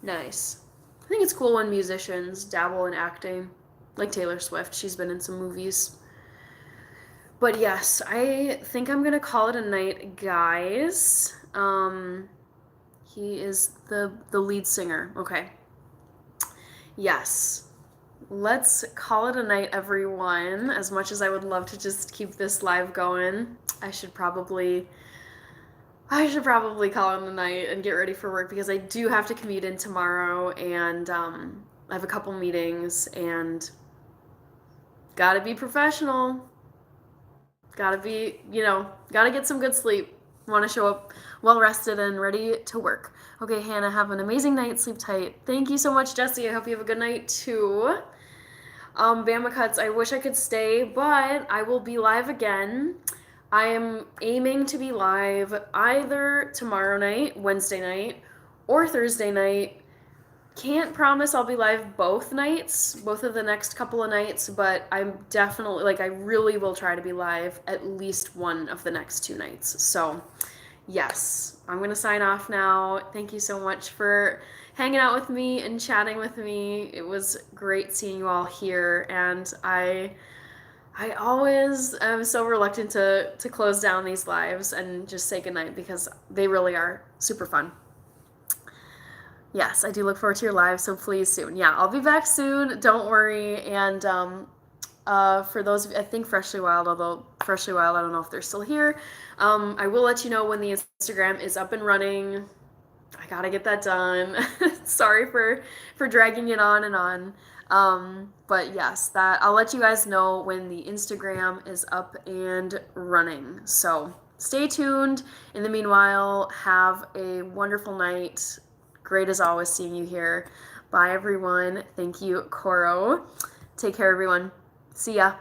Nice. I think it's cool when musicians dabble in acting. Like Taylor Swift, she's been in some movies. But yes, I think I'm gonna call it a night, guys. He is the lead singer. Okay. Yes. Let's call it a night, everyone. As much as I would love to just keep this live going, I should probably call it a night and get ready for work because I do have to commute in tomorrow and I have a couple meetings and gotta be professional. Gotta be, gotta get some good sleep. Want to show up well rested and ready to work. Okay, Hannah, have an amazing night. Sleep tight. Thank you so much, Jesse. I hope you have a good night too. Bama Cuts, I wish I could stay, but I will be live again. I am aiming to be live either tomorrow night, Wednesday night, or Thursday night. Can't promise I'll be live both nights, both of the next couple of nights, but I'm definitely, I really will try to be live at least one of the next 2 nights. So, yes, I'm going to sign off now. Thank you so much for hanging out with me and chatting with me. It was great seeing you all here, and I always am so reluctant to close down these lives and just say goodnight because they really are super fun. Yes, I do look forward to your live, so please soon. Yeah, I'll be back soon. Don't worry. And for those of you, I think Freshly Wild, although Freshly Wild, I don't know if they're still here. I will let you know when the Instagram is up and running. I gotta get that done. Sorry for dragging it on and on. But yes, that I'll let you guys know when the Instagram is up and running. So stay tuned. In the meanwhile, have a wonderful night. Great as always seeing you here. Bye everyone. Thank you, Coro. Take care everyone. See ya.